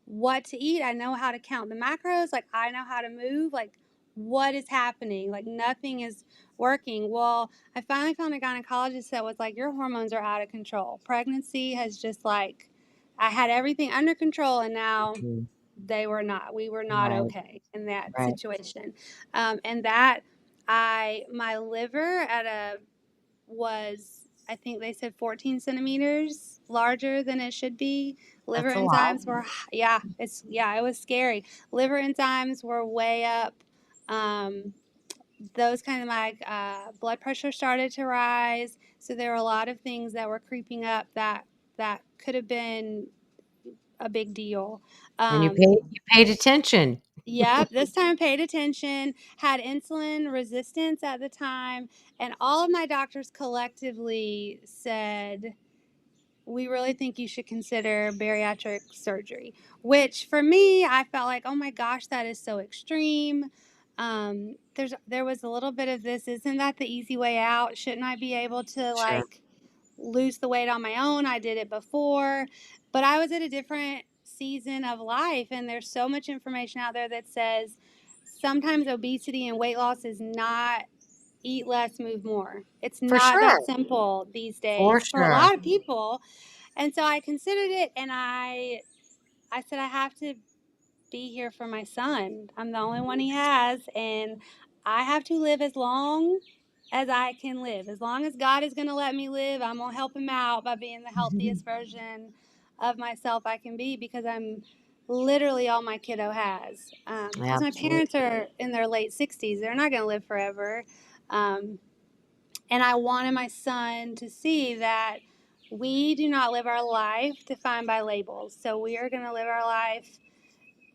Speaker 2: what to eat. I know how to count the macros. Like I know how to move. Like what is happening? Like nothing is working. Well, I finally found a gynecologist that was like, your hormones are out of control. Pregnancy has just like, I had everything under control, and now
Speaker 1: Mm,
Speaker 2: we were not
Speaker 1: right,
Speaker 2: okay in that
Speaker 1: right.
Speaker 2: situation. And that my liver was, I think they said 14 centimeters larger than it should be. Liver
Speaker 1: That's a lot.
Speaker 2: enzymes were, it was scary. Liver enzymes were way up. Um, those kind of like blood pressure started to rise. So there were a lot of things that were creeping up that could have been a big deal.
Speaker 1: And
Speaker 2: Um,
Speaker 1: you paid attention.
Speaker 2: Yep, this time paid attention, had insulin resistance at the time, and all of my doctors collectively said, we really think you should consider bariatric surgery, which for me, I felt like, oh my gosh, that is so extreme. There was a little bit of this, isn't that the easy way out? Shouldn't I be able to
Speaker 1: Sure.
Speaker 2: like lose the weight on my own? I did it before, but I was at a different season of life, and there's so much information out there that says sometimes obesity and weight loss is not eat less, move more. It's
Speaker 1: For
Speaker 2: not
Speaker 1: sure.
Speaker 2: that simple these
Speaker 1: For
Speaker 2: days for a
Speaker 1: sure.
Speaker 2: lot of people. And so I considered it, and I said I have to be here for my son. I'm the only one he has, and I have to live as long as I can live. As long as God is going to let me live, I'm going to help him out by being the healthiest version of myself I can be, because I'm literally all my kiddo has. Because my
Speaker 1: Absolutely.
Speaker 2: parents are in their late 60s. They're not going to live forever. Um, and I wanted my son to see that we do not live our life defined by labels. So we are going to live our life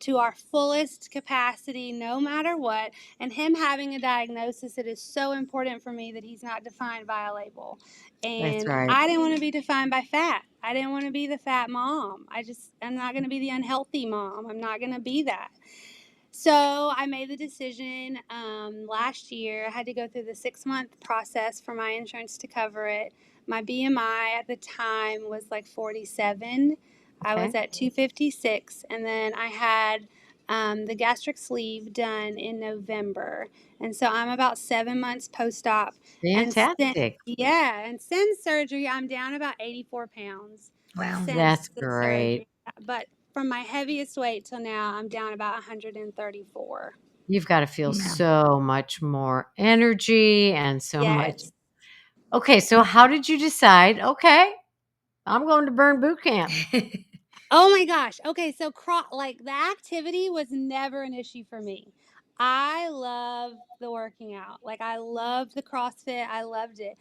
Speaker 2: to our fullest capacity, no matter what. And him having a diagnosis, it is so important for me that he's not defined by a label.
Speaker 1: That's
Speaker 2: And
Speaker 1: right.
Speaker 2: I didn't want to be defined by fat. I didn't want to be the fat mom. I'm not going to be the unhealthy mom. I'm not going to be that. So I made the decision last year. I had to go through the 6-month process for my insurance to cover it. My BMI at the time was like 47. I was
Speaker 1: Okay.
Speaker 2: at 256. And then I had the gastric sleeve done in November. And so I'm about 7 months post op. And
Speaker 1: Fantastic.
Speaker 2: and since surgery, I'm down about 84 pounds
Speaker 3: Wow.
Speaker 2: since
Speaker 1: That's
Speaker 2: the
Speaker 1: great.
Speaker 2: surgery. But from my heaviest weight till now, I'm down about 134.
Speaker 1: You've got to feel
Speaker 3: Wow.
Speaker 1: so much more energy and so much.
Speaker 2: Yes.
Speaker 1: Okay, so how did you decide? Okay, I'm going to burn boot camp.
Speaker 2: Oh my gosh. Okay, so like the activity was never an issue for me. I love the working out. Like I loved the CrossFit. I loved it.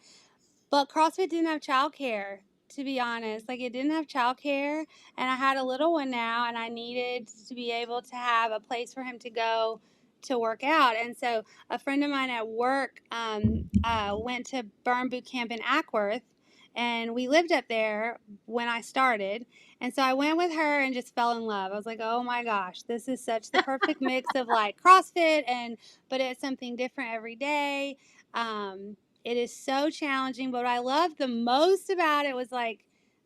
Speaker 2: But CrossFit didn't have childcare, to be honest. Like it didn't have childcare, and I had a little one now, and I needed to be able to have a place for him to go to work out. And so a friend of mine at work went to Burn Boot Camp in Ackworth, and we lived up there when I started. And so I went with her and just fell in love. I was like, oh my gosh, this is such the perfect mix of like CrossFit but it's something different every day. It is so challenging, but what I loved the most about it was like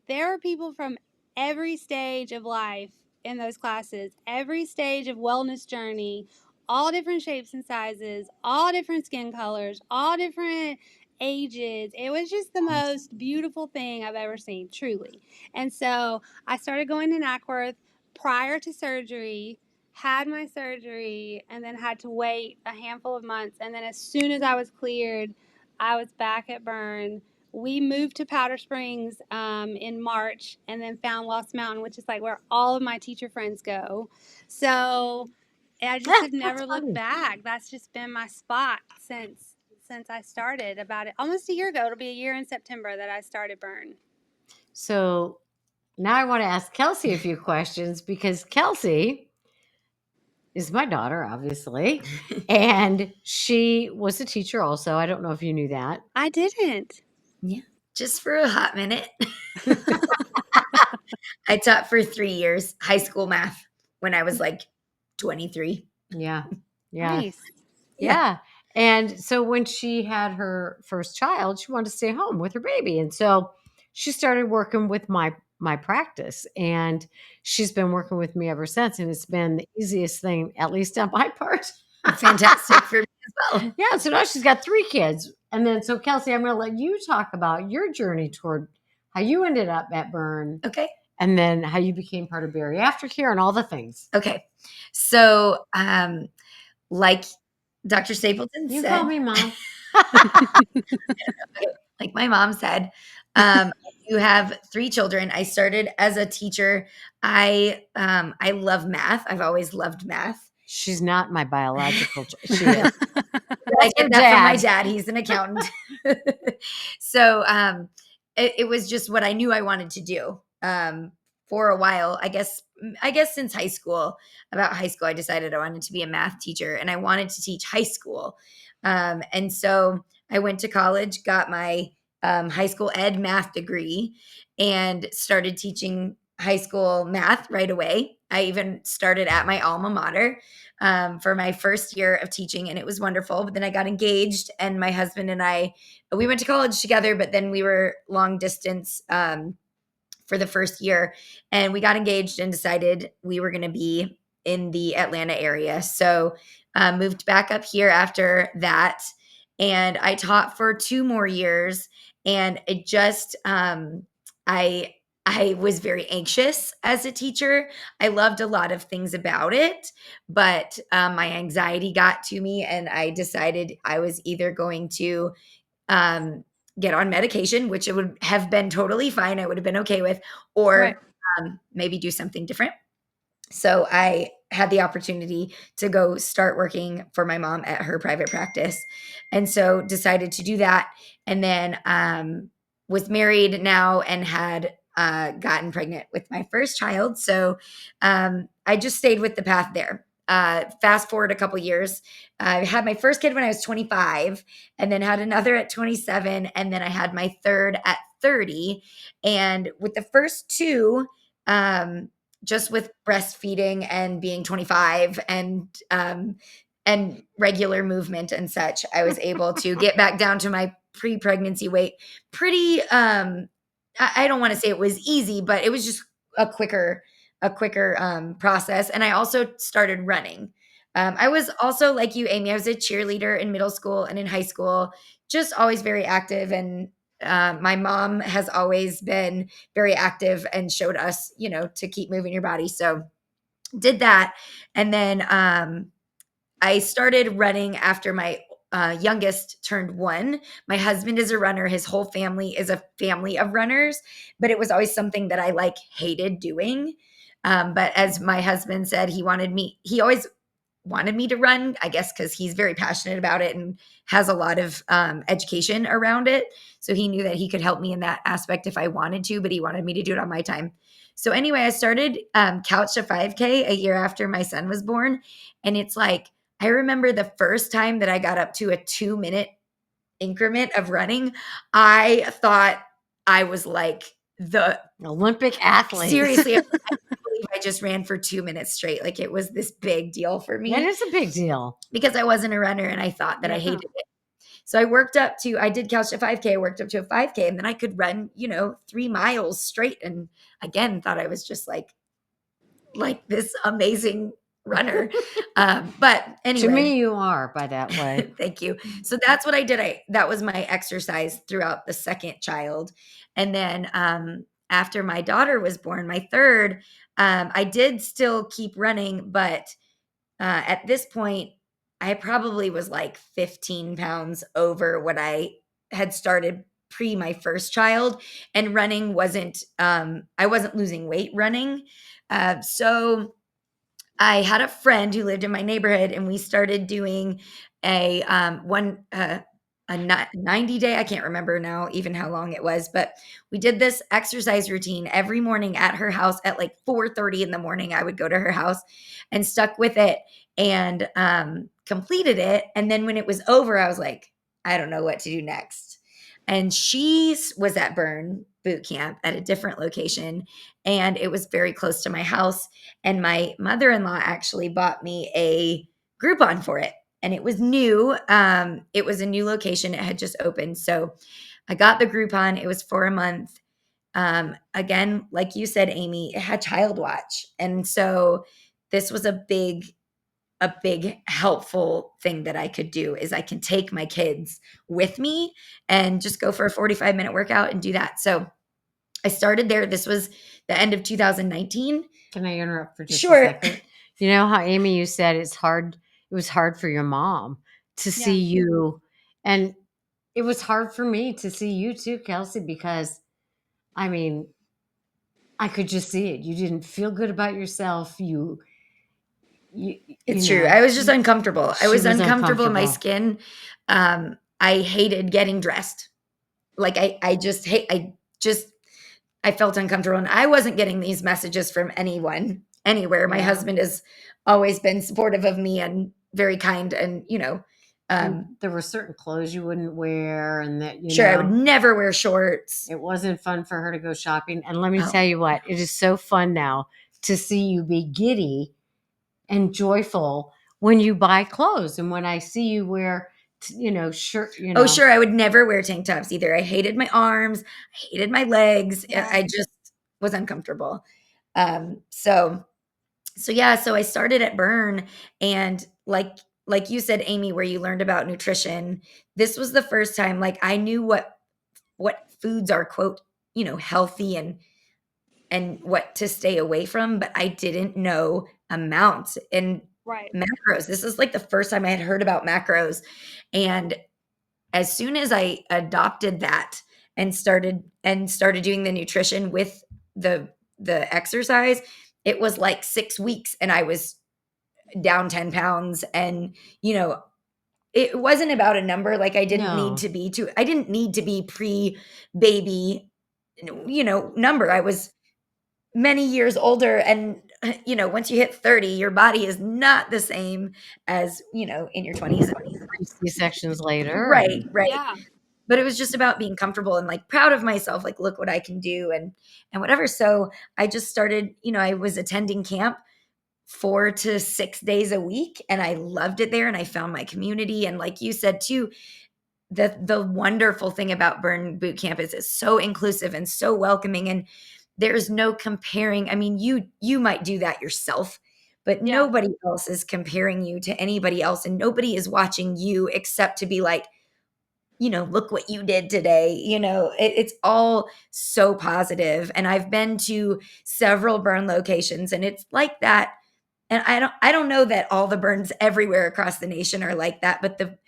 Speaker 2: there are people from every stage of life in those classes, every stage of wellness journey, all different shapes and sizes, all different skin colors, all different ages. It was just the most beautiful thing I've ever seen, truly. And so I started going to Ackworth prior to surgery, had my surgery, and then had to wait a handful of months. And then as soon as I was cleared, I was back at Burn. We moved to Powder Springs in March, and then found Lost Mountain, which is like where all of my teacher friends go. So I just have
Speaker 1: That's
Speaker 2: never looked
Speaker 1: funny.
Speaker 2: back. That's just been my spot since I started about it almost a year ago. It'll be a year in September that I started Burn.
Speaker 1: So now I want to ask Kelsey a few questions because Kelsey is my daughter, obviously, and she was a teacher also. I don't know if you knew that.
Speaker 2: I didn't.
Speaker 3: Yeah. Just for a hot minute. I taught for 3 years high school math when I was like 23.
Speaker 1: Yeah. Yeah.
Speaker 2: Nice.
Speaker 3: Yeah.
Speaker 1: Yeah. And so when she had her first child, she wanted to stay home with her baby. And so she started working with my practice, and she's been working with me ever since, and it's been the easiest thing, at least on my part.
Speaker 3: Fantastic for me as well.
Speaker 1: Yeah, so now she's got 3 kids. And then so Kelsey, I'm going to let you talk about your journey toward how you ended up at Burn,
Speaker 3: Okay.
Speaker 1: and then how you became part of BariAftercare and all the things.
Speaker 3: Okay. So, like Dr. Stapleton
Speaker 1: You
Speaker 3: said,
Speaker 1: call me mom.
Speaker 3: like my mom said, you have 3 children. I started as a teacher. I love math. I've always loved math.
Speaker 1: She's not my biological she is.
Speaker 3: I
Speaker 1: Her
Speaker 3: get that from my
Speaker 1: dad.
Speaker 3: dad. He's an accountant. So it was just what I knew I wanted to do for a while, I guess since high school, about high school, I decided I wanted to be a math teacher and I wanted to teach high school. And so I went to college, got my high school ed math degree, and started teaching high school math right away. I even started at my alma mater for my first year of teaching, and it was wonderful. But then I got engaged, and my husband and I, we went to college together, but then we were long distance for the first year, and we got engaged and decided we were going to be in the Atlanta area. So moved back up here after that, and I taught for 2 more years, and it just I I was very anxious as a teacher. I loved a lot of things about it, but my anxiety got to me, and I decided I was either going to um, get on medication, which it would have been totally fine. I would have been okay with,
Speaker 2: Right.
Speaker 3: or maybe do something different. So I had the opportunity to go start working for my mom at her private practice. And so decided to do that. And then was married now and had gotten pregnant with my first child. So I just stayed with the path there. Fast forward a couple years, I had my first kid when I was 25, and then had another at 27, and then I had my third at 30. And with the first two, just with breastfeeding and being 25 and regular movement and such, I was able to get back down to my pre-pregnancy weight pretty I don't want to say it was easy, but it was just a quicker process. And I also started running. I was also like you, Amy. I was a cheerleader in middle school and in high school, just always very active. And my mom has always been very active and showed us, to keep moving your body. So did that, and then I started running after my youngest turned 1. My husband is a runner. His whole family is a family of runners, but it was always something that I hated doing. But as my husband said, he always wanted me to run, I guess, because he's very passionate about it and has a lot of education around it. So he knew that he could help me in that aspect if I wanted to, but he wanted me to do it on my time. So anyway, I started Couch to 5K a year after my son was born. And it's I remember the first time that I got up to a 2-minute increment of running, I thought I was the
Speaker 1: Olympic athlete.
Speaker 3: Seriously, I believe I just ran for 2 minutes straight. It was this big deal for me.
Speaker 1: That is a big deal.
Speaker 3: Because I wasn't a runner and I thought that I hated it. So I did Couch to 5K, I worked up to a 5K, and then I could run, 3 miles straight, and again, thought I was just like this amazing runner. But anyway.
Speaker 1: To me, you are by that way.
Speaker 3: Thank you. So that's what I did. That was my exercise throughout the second child. And then after my daughter was born, my third, I did still keep running, but at this point, I probably was 15 pounds over what I had started pre my first child, and running wasn't, I wasn't losing weight running. So I had a friend who lived in my neighborhood, and we started doing a 90-day, I can't remember now even how long it was, but we did this exercise routine every morning at her house at 4:30 in the morning. I would go to her house and stuck with it and completed it. And then when it was over, I was like, I don't know what to do next. And she was at Burn Boot Camp at a different location, and it was very close to my house. And my mother-in-law actually bought me a Groupon for it. And it was new. It was a new location. It had just opened. So I got the Groupon. It was for a month. Again, like you said, Amy, it had Child Watch. And so this was a big helpful thing that I could do is I can take my kids with me and just go for a 45-minute workout and do that. So I started there. This was the end of 2019.
Speaker 1: Can I interrupt for just
Speaker 3: Sure.
Speaker 1: a second? You know how, Amy, you said it was hard for your mom to see you. And it was hard for me to see you too, Kelsey, because I mean, I could just see it. You didn't feel good about yourself.
Speaker 3: It's true. I was just uncomfortable. I was uncomfortable in my
Speaker 1: uncomfortable.
Speaker 3: skin. I hated getting dressed. I just I felt uncomfortable, and I wasn't getting these messages from anyone, anywhere. My
Speaker 1: Yeah.
Speaker 3: husband has always been supportive of me and very kind, and,
Speaker 1: And there were certain clothes you wouldn't wear, and that,
Speaker 3: sure, I would never wear shorts.
Speaker 1: it wasn't fun for her to go shopping. And let me
Speaker 3: Oh,
Speaker 1: tell you what, it is so fun now to see you be giddy and joyful when you buy clothes. And when I see you wear, shirt,
Speaker 3: oh, sure, I would never wear tank tops either. I hated my arms, I hated my legs.
Speaker 2: Yeah.
Speaker 3: I just was uncomfortable. So yeah, so I started at Burn, and like you said, Amy, where you learned about nutrition, this was the first time like I knew what foods are, quote, healthy, and what to stay away from, but I didn't know amounts and
Speaker 2: Right.
Speaker 3: macros. This is like the first time I had heard about macros. And as soon as I adopted that and started doing the nutrition with the exercise, it was like 6 weeks and I was down 10 pounds. And it wasn't about a number. Like I didn't need
Speaker 1: No.
Speaker 3: to be to I didn't need to be pre-baby number. I was many years older, and once you hit 30, your body is not the same as in your 20s.
Speaker 1: C-sections later.
Speaker 3: Right,
Speaker 1: And
Speaker 3: right.
Speaker 2: Yeah.
Speaker 3: But it was just about being comfortable and like proud of myself, like look what I can do, and whatever. So I just started, I was attending camp 4 to 6 days a week, and I loved it there, and I found my community. And like you said too, the wonderful thing about Burn Boot Camp is it's so inclusive and so welcoming, and there's no comparing. I mean, you might do that yourself, but
Speaker 2: Yeah.
Speaker 3: nobody else is comparing you to anybody else, and nobody is watching you except to be like, look what you did today. It's all so positive. And I've been to several burn locations, and it's like that. And I don't know that all the burns everywhere across the nation are like that, but the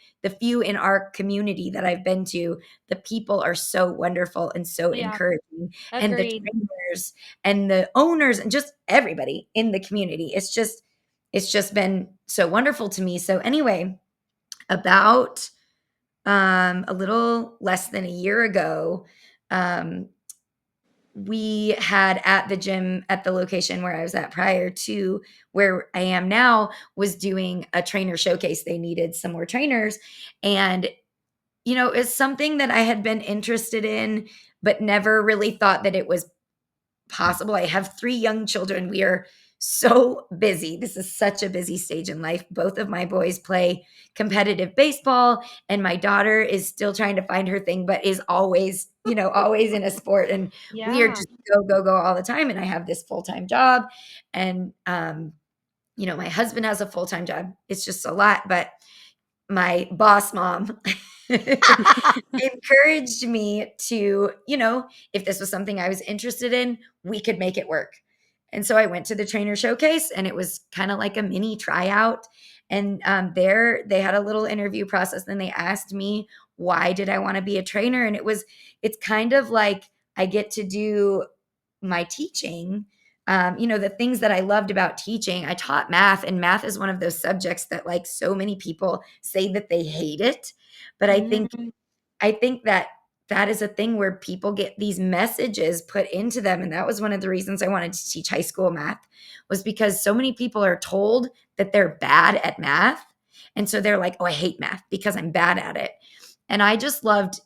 Speaker 3: few in our community that I've been to, the people are so wonderful and so
Speaker 2: Yeah.
Speaker 3: encouraging, and the
Speaker 2: Agreed.
Speaker 3: trainers and the owners and just everybody in the community. It's just been so wonderful to me. So anyway, about a little less than a year ago, um, we had at the gym at the location where I was at prior to where I am now was doing a trainer showcase. They needed some more trainers. And, it's something that I had been interested in, but never really thought that it was possible. I have 3 young children. We are so busy. This is such a busy stage in life. Both of my boys play competitive baseball, and my daughter is still trying to find her thing, but is always, always in a sport. And we are
Speaker 2: Yeah.
Speaker 3: just go, go, go all the time. And I have this full-time job. And my husband has a full-time job. It's just a lot. But my boss mom encouraged me to, if this was something I was interested in, we could make it work. And so I went to the trainer showcase, and it was kind of like a mini tryout. And there they had a little interview process. Then they asked me, why did I want to be a trainer? And it's kind of like I get to do my teaching. The things that I loved about teaching, I taught math, and math is one of those subjects that like so many people say that they hate it. But I think
Speaker 2: Mhm.
Speaker 3: I think that that is a thing where people get these messages put into them, and that was one of the reasons I wanted to teach high school math, was because so many people are told that they're bad at math, and so they're like, "Oh, I hate math because I'm bad at it." And I just loved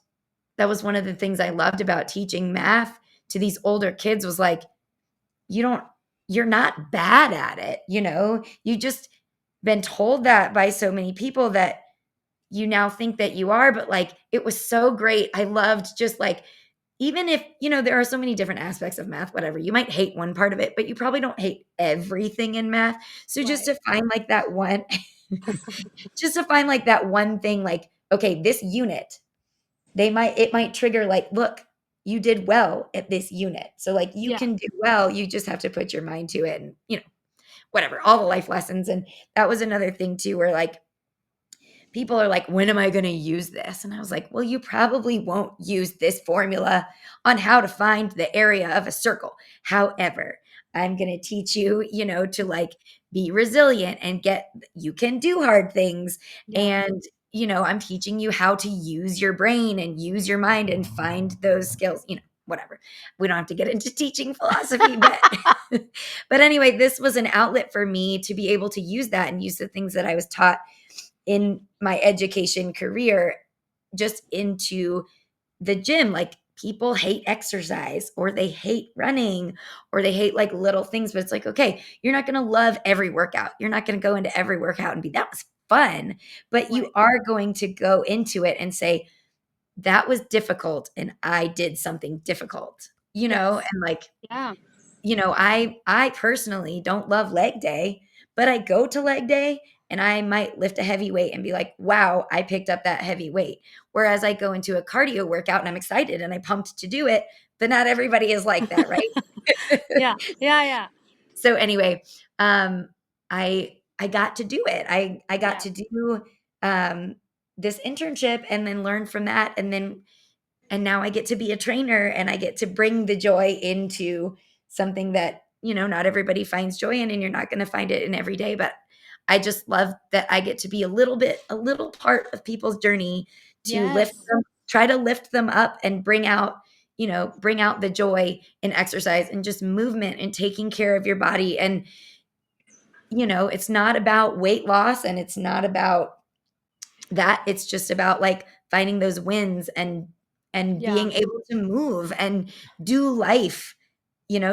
Speaker 3: that was one of the things I loved about teaching math to these older kids was like, you don't you're not bad at it, You just been told that by so many people that you now think that you are, but like it was so great. I loved just like even if, there are so many different aspects of math, whatever. You might hate one part of it, but you probably don't hate everything in math. So just
Speaker 2: Right.
Speaker 3: to find like that one just to find like that one thing like, okay, this unit, it might trigger like, look, you did well at this unit. So like you
Speaker 2: Yeah.
Speaker 3: can do well, you just have to put your mind to it and, whatever, all the life lessons. And that was another thing too, where like people are like, when am I going to use this? And I was like, well, you probably won't use this formula on how to find the area of a circle. However, I'm going to teach you, to like be resilient and you can do hard things.
Speaker 2: Yeah.
Speaker 3: And, I'm teaching you how to use your brain and use your mind and find those skills. whatever. We don't have to get into teaching philosophy, but but anyway, this was an outlet for me to be able to use that and use the things that I was taught in my education career just into the gym. Like, people hate exercise, or they hate running, or they hate like little things, but it's like, okay, you're not going to love every workout. You're not going to go into every workout and be, that was fun, but you
Speaker 2: Right.
Speaker 3: are going to go into it and say, that was difficult and I did something difficult,
Speaker 2: Yes.
Speaker 3: and like,
Speaker 2: Yeah.
Speaker 3: I personally don't love leg day, but I go to leg day and I might lift a heavy weight and be like, wow, I picked up that heavy weight. Whereas I go into a cardio workout and I'm excited and I pumped to do it, but not everybody is like that, right?
Speaker 2: Yeah. Yeah. Yeah.
Speaker 3: So anyway, I got to do it. I got
Speaker 2: Yeah.
Speaker 3: to do um this internship and then learn from that, and now I get to be a trainer and I get to bring the joy into something that, not everybody finds joy in, and you're not going to find it in every day. But I just love that I get to be a little part of people's journey to
Speaker 2: Yes.
Speaker 3: try to lift them up and bring out the joy in exercise and just movement and taking care of your body. And, it's not about weight loss, and it's not about that. It's just about like finding those wins and
Speaker 2: Yeah.
Speaker 3: being able to move and do life,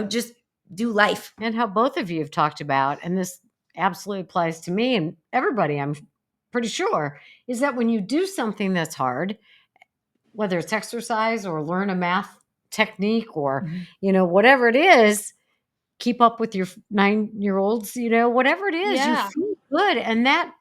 Speaker 3: just do life.
Speaker 1: And how both of you have talked about, and this absolutely applies to me and everybody, I'm pretty sure, is that when you do something that's hard, whether it's exercise or learn a math technique or,
Speaker 3: Mhm.
Speaker 1: whatever it is, keep up with your 9-year olds, whatever it is, you
Speaker 2: Yeah.
Speaker 1: feel good. And that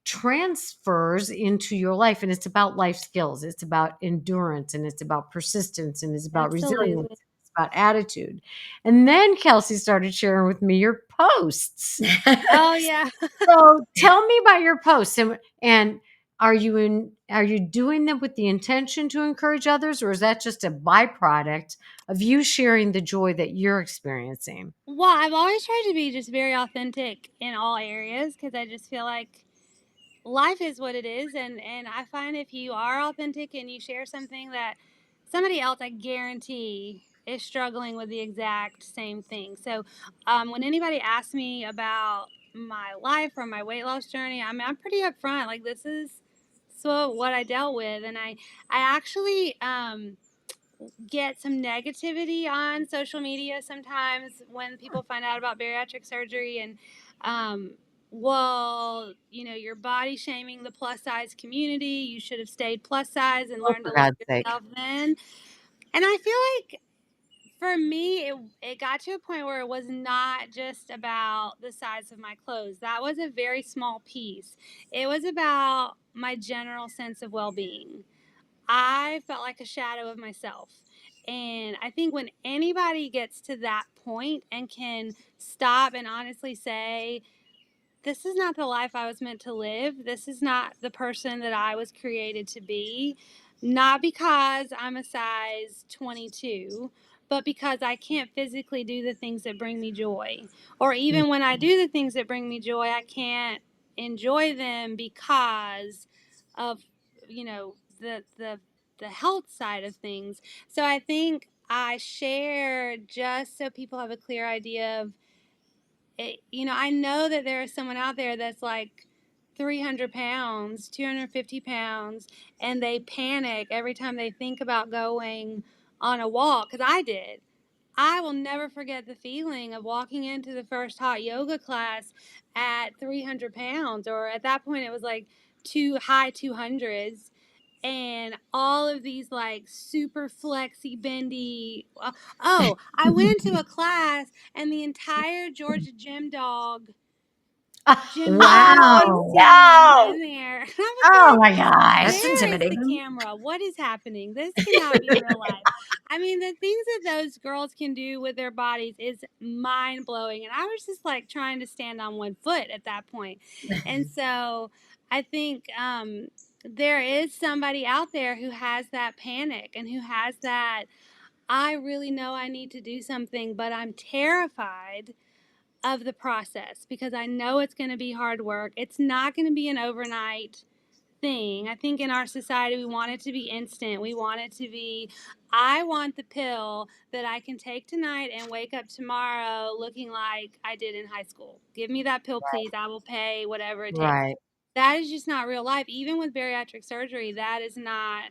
Speaker 1: transfers into your life. And it's about life skills. It's about endurance, and it's about persistence, and it's about resilience.
Speaker 2: Absolutely.
Speaker 1: It's about attitude. And then Kelsey started sharing with me your posts.
Speaker 2: Oh yeah.
Speaker 1: So tell me about your posts, and are you doing them with the intention to encourage others, or is that just a byproduct of you sharing the joy that you're experiencing?
Speaker 2: Well, I've always tried to be just very authentic in all areas because I just feel like life is what it is, and I find if you are authentic and you share something that somebody else, I guarantee, is struggling with the exact same thing. So when anybody asks me about my life or my weight loss journey, I'm pretty upfront, like, this is so what I dealt with. And I actually get some negativity on social media sometimes when people find out about bariatric surgery, and um, well, you're body shaming the plus size community. You should have stayed plus size and
Speaker 1: Oh,
Speaker 2: learned
Speaker 1: for
Speaker 2: to love
Speaker 1: God's sake.
Speaker 2: yourself then. And I feel like for me, it got to a point where it was not just about the size of my clothes. That was a very small piece. It was about my general sense of well being. I felt like a shadow of myself. And I think when anybody gets to that point and can stop and honestly say, this is not the life I was meant to live, this is not the person that I was created to be, not because I'm a size 22, but because I can't physically do the things that bring me joy. Or
Speaker 1: Mm.
Speaker 2: even when I do the things that bring me joy, I can't enjoy them because of, the health side of things. So I think I share just so people have a clear idea of it. I know that there is someone out there that's like 300 pounds, 250 pounds, and they panic every time they think about going on a walk, because I did. I will never forget the feeling of walking into the first hot yoga class at 300 pounds, or at that point it was like high 200s, and all of these like super flexy bendy. Oh, I went into a class and the entire Georgia gym dog
Speaker 1: Wow.
Speaker 2: team was
Speaker 3: No.
Speaker 2: in there. I was
Speaker 1: Oh
Speaker 2: like,
Speaker 1: my
Speaker 3: That's
Speaker 1: gosh.
Speaker 2: where is the
Speaker 3: intimidating.
Speaker 2: camera? What is happening? This cannot be real life. I mean, the things that those girls can do with their bodies is mind blowing. And I was just like trying to stand on one foot at that point. And so I think there is somebody out there who has that panic and who has that, I really know I need to do something, but I'm terrified of the process because I know it's going to be hard work. It's not going to be an overnight thing. I think in our society, we want it to be instant. We want it to be, I want the pill that I can take tonight and wake up tomorrow looking like I did in high school. Give me that pill, please. I will pay whatever it takes.
Speaker 1: Right.
Speaker 2: That is just not real life. Even with bariatric surgery, that is not,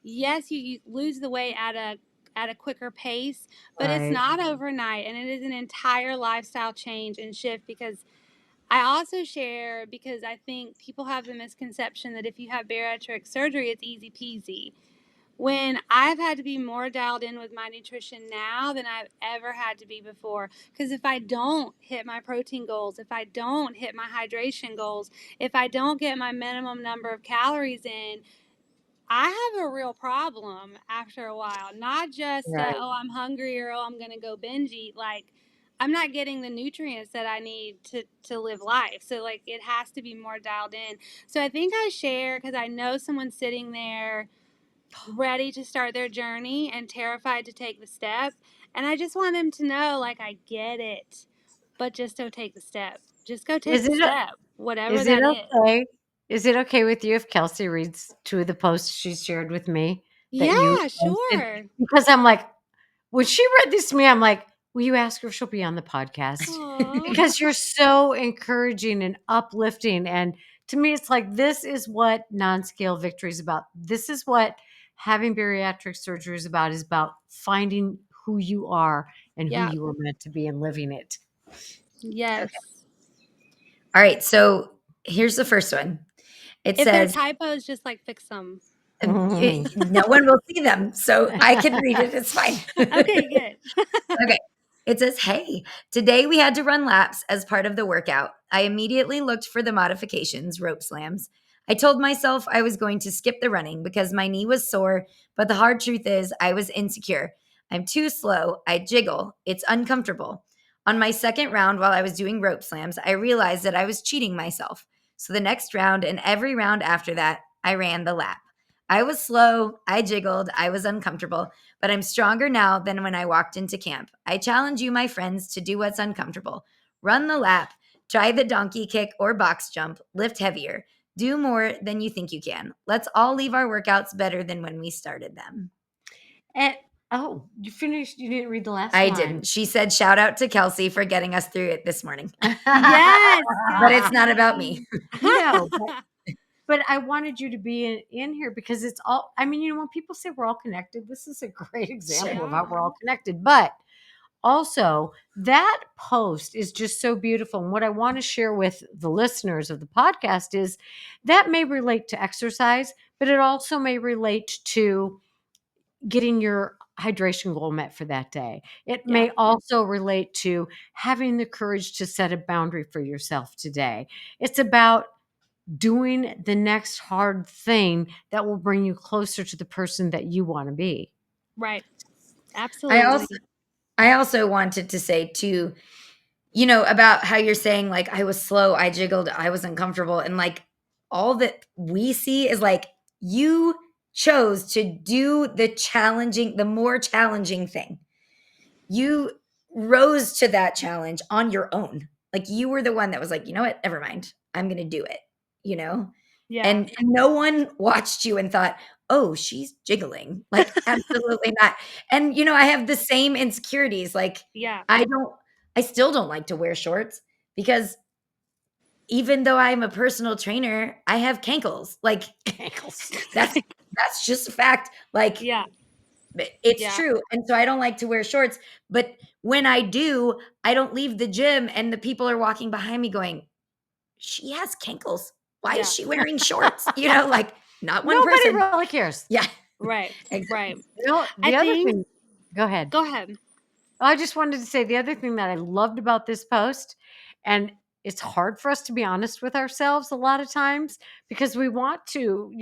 Speaker 2: yes, you lose the weight at a quicker pace, but it's
Speaker 1: Right.
Speaker 2: not overnight, and it is an entire lifestyle change and shift. Because I also share, because I think people have the misconception that if you have bariatric surgery, it's easy peasy. When I've had to be more dialed in with my nutrition now than I've ever had to be before. Because if I don't hit my protein goals, if I don't hit my hydration goals, if I don't get my minimum number of calories in, I have a real problem after a while. Not just
Speaker 1: Right.
Speaker 2: oh, I'm hungry, or oh, I'm going to go binge eat. Like, I'm not getting the nutrients that I need to live life. So, like, it has to be more dialed in. So, I think I share because I know someone's sitting there ready to start their journey and terrified to take the step. And I just want them to know, like, I get it, but just don't take the step. Just go take
Speaker 1: Is
Speaker 2: the
Speaker 1: it
Speaker 2: step, whatever
Speaker 1: is it
Speaker 2: that is.
Speaker 1: okay? Is it okay with you if Kelsey reads two of the posts she shared with me that you
Speaker 2: Yeah,
Speaker 1: posted?
Speaker 2: sure.
Speaker 1: Because I'm like, when she read this to me, I'm like, will you ask her if she'll be on the podcast?
Speaker 2: Aw.
Speaker 1: Because you're so encouraging and uplifting. And to me, it's like, this is what non-scale victory is about. This is what having bariatric surgery is about finding who you are and who
Speaker 2: Yeah.
Speaker 1: you were meant to be and living it.
Speaker 2: Yes.
Speaker 3: Okay. All right. So here's the first one. It
Speaker 2: If they're
Speaker 3: says,
Speaker 2: typos, just like fix them.
Speaker 3: no one will see them, so I can read it. It's fine.
Speaker 2: Okay, good.
Speaker 3: Okay. It says, "Hey, today we had to run laps as part of the workout. I immediately looked for the modifications, rope slams. I told myself I was going to skip the running because my knee was sore, but the hard truth is I was insecure. I'm too slow. I jiggle. It's uncomfortable. On my second round, while I was doing rope slams, I realized that I was cheating myself. So the next round and every round after that, I ran the lap. I was slow. I jiggled. I was uncomfortable but I'm stronger now than when I walked into camp. I challenge you, my friends, to do what's uncomfortable. Run the lap, try the donkey kick or box jump, lift heavier, do more than you think you can. Let's all leave our workouts better than when we started them."
Speaker 1: And oh, you finished? You didn't read the last
Speaker 3: I
Speaker 1: line.
Speaker 3: didn't. She said, "Shout out to Kelsey for getting us through it this morning."
Speaker 2: Yes,
Speaker 3: But it's not about me.
Speaker 2: Kelsey.
Speaker 1: No, but I wanted you to be in here because it's all, I mean, when people say we're all connected, this is a great
Speaker 3: Sure.
Speaker 1: example of
Speaker 2: Yeah.
Speaker 1: how we're all connected. But also, that post is just so beautiful. And what I want to share with the listeners of the podcast is that may relate to exercise, but it also may relate to getting your hydration goal met for that day. It
Speaker 2: Yeah.
Speaker 1: may also relate to having the courage to set a boundary for yourself today. It's about doing the next hard thing that will bring you closer to the person that you want to be.
Speaker 2: Right.
Speaker 3: I also
Speaker 2: Absolutely.
Speaker 3: I also wanted to say too, about how you're saying, like, I was slow, I jiggled, I was uncomfortable. And like all that we see is like you chose to do the more challenging thing. You rose to that challenge on your own. Like you were the one that was like, you know what? Never mind. I'm going to do it, you know?
Speaker 2: Yeah.
Speaker 3: And no one watched you and thought, oh, she's jiggling. Like, absolutely not. And, I have the same insecurities. Like,
Speaker 2: Yeah.
Speaker 3: I don't, I still don't like to wear shorts because even though I'm a personal trainer, I have cankles. Like,
Speaker 1: Ankles.
Speaker 3: that's just a fact. Like,
Speaker 2: Yeah.
Speaker 3: it's
Speaker 2: Yeah.
Speaker 3: true. And so I don't like to wear shorts. But when I do, I don't leave the gym and the people are walking behind me going, she has cankles. Why is
Speaker 2: Yeah.
Speaker 3: she wearing shorts? Like not one
Speaker 1: Nobody
Speaker 3: person.
Speaker 1: really cares.
Speaker 3: Yeah,
Speaker 2: Right. Right.
Speaker 3: exactly.
Speaker 2: I
Speaker 1: The other
Speaker 2: think,
Speaker 1: thing, go ahead.
Speaker 2: go ahead.
Speaker 1: I just wanted to say the other thing that I loved about this post, and it's hard for us to be honest with ourselves a lot of times because we want to,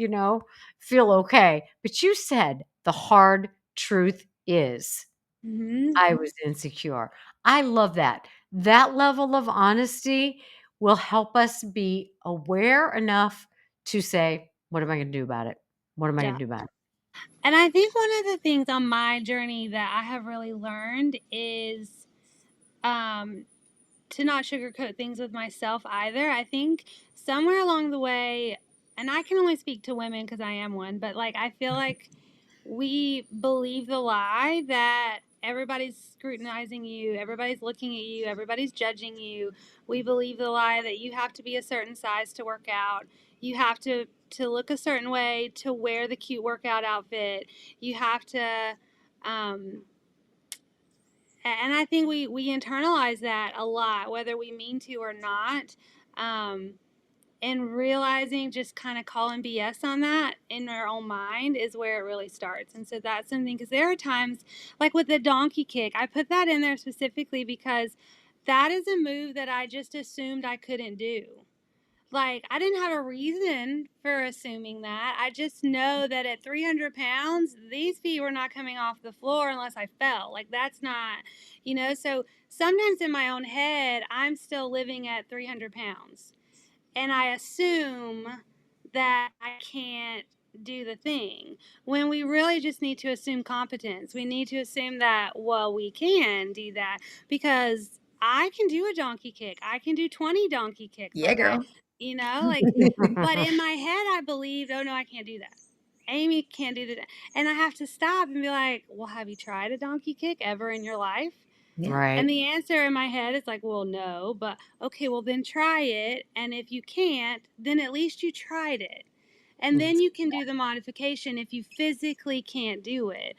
Speaker 1: feel okay. But you said the hard truth is
Speaker 2: Hmm.
Speaker 1: I was insecure. I love that. That level of honesty will help us be aware enough to say, what am I going to do about it? What am I going
Speaker 2: Yeah.
Speaker 1: to do about it?
Speaker 2: And I think one of the things on my journey that I have really learned is um, to not sugarcoat things with myself either. I think somewhere along the way, and I can only speak to women because I am one, but like I feel like we believe the lie that everybody's scrutinizing you, everybody's looking at you, everybody's judging you. We believe the lie that you have to be a certain size to work out. You have to look a certain way to wear the cute workout outfit. You have to um and I think we internalize that a lot, whether we mean to or not. Um, and realizing just kind of calling BS on that in our own mind is where it really starts. And so that's something, because there are times, like with the donkey kick, I put that in there specifically because that is a move that I just assumed I couldn't do. Like, I didn't have a reason for assuming that. I just know that at 300 pounds, these feet were not coming off the floor unless I fell. Like, that's not, so sometimes in my own head, I'm still living at 300 pounds and I assume that I can't do the thing when we really just need to assume competence. We need to assume that, well, we can do that because I can do a donkey kick. I can do 20 donkey kicks.
Speaker 3: Yeah, girl.
Speaker 2: Like, but in my head, I believed, oh no, I can't do that. Amy can't do that. And I have to stop and be like, well, have you tried a donkey kick ever in your life?
Speaker 3: Yeah.
Speaker 1: Right.
Speaker 2: And the answer in my head is like, well, no, but okay, well, then try it. And if you can't, then at least you tried it. And then you can do the modification if you physically can't do it.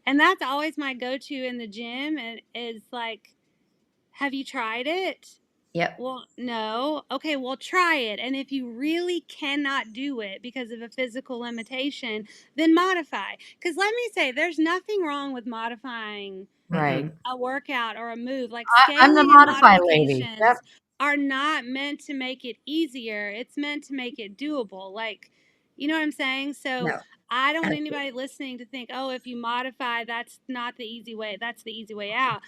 Speaker 2: And that's always my go to in the gym, and is like, have you tried it?
Speaker 3: Yep.
Speaker 2: Well, no. Okay, well, try it. And if you really cannot do it because of a physical limitation, then modify. Because let me say, there's nothing wrong with modifying
Speaker 1: Right.
Speaker 3: Mm-mm.
Speaker 2: a workout or a move. Like
Speaker 1: I'm the
Speaker 2: scaling and
Speaker 1: modify lady. Yep.
Speaker 2: modifications are not meant to make it easier, it's meant to make it doable. Like, you know what I'm saying? So
Speaker 3: No.
Speaker 2: I don't want
Speaker 3: Absolutely.
Speaker 2: anybody listening to think, oh, if you modify, that's not the easy way. That's the easy way out.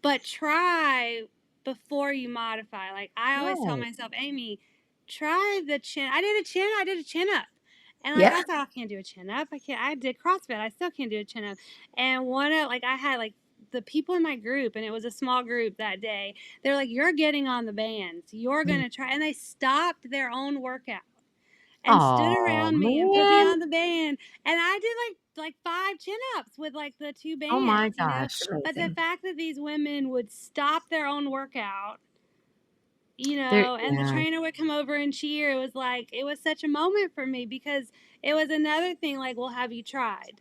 Speaker 2: But try before you modify. Like I always tell
Speaker 1: Right.
Speaker 2: myself, Amy, try the chin. I did a chin up. And like
Speaker 3: Yeah.
Speaker 2: I thought, I can't do a chin up. I did CrossFit. I still can't do a chin up. And one of like I had like the people in my group, and it was a small group that day. They're like, you're getting on the bands. You're gonna try, and they stopped their own workout and stood
Speaker 1: Oh
Speaker 2: around me and put me
Speaker 1: man.
Speaker 2: on the band, and I did like 5 chin-ups with like the 2
Speaker 1: Oh my
Speaker 2: bands.
Speaker 3: It's
Speaker 1: gosh.
Speaker 2: But the
Speaker 3: amazing.
Speaker 2: fact that these women would stop their own workout,
Speaker 1: There.
Speaker 2: and the
Speaker 1: Yeah.
Speaker 2: trainer would come over and cheer, it was such a moment for me, because it was another thing like, well, have you tried?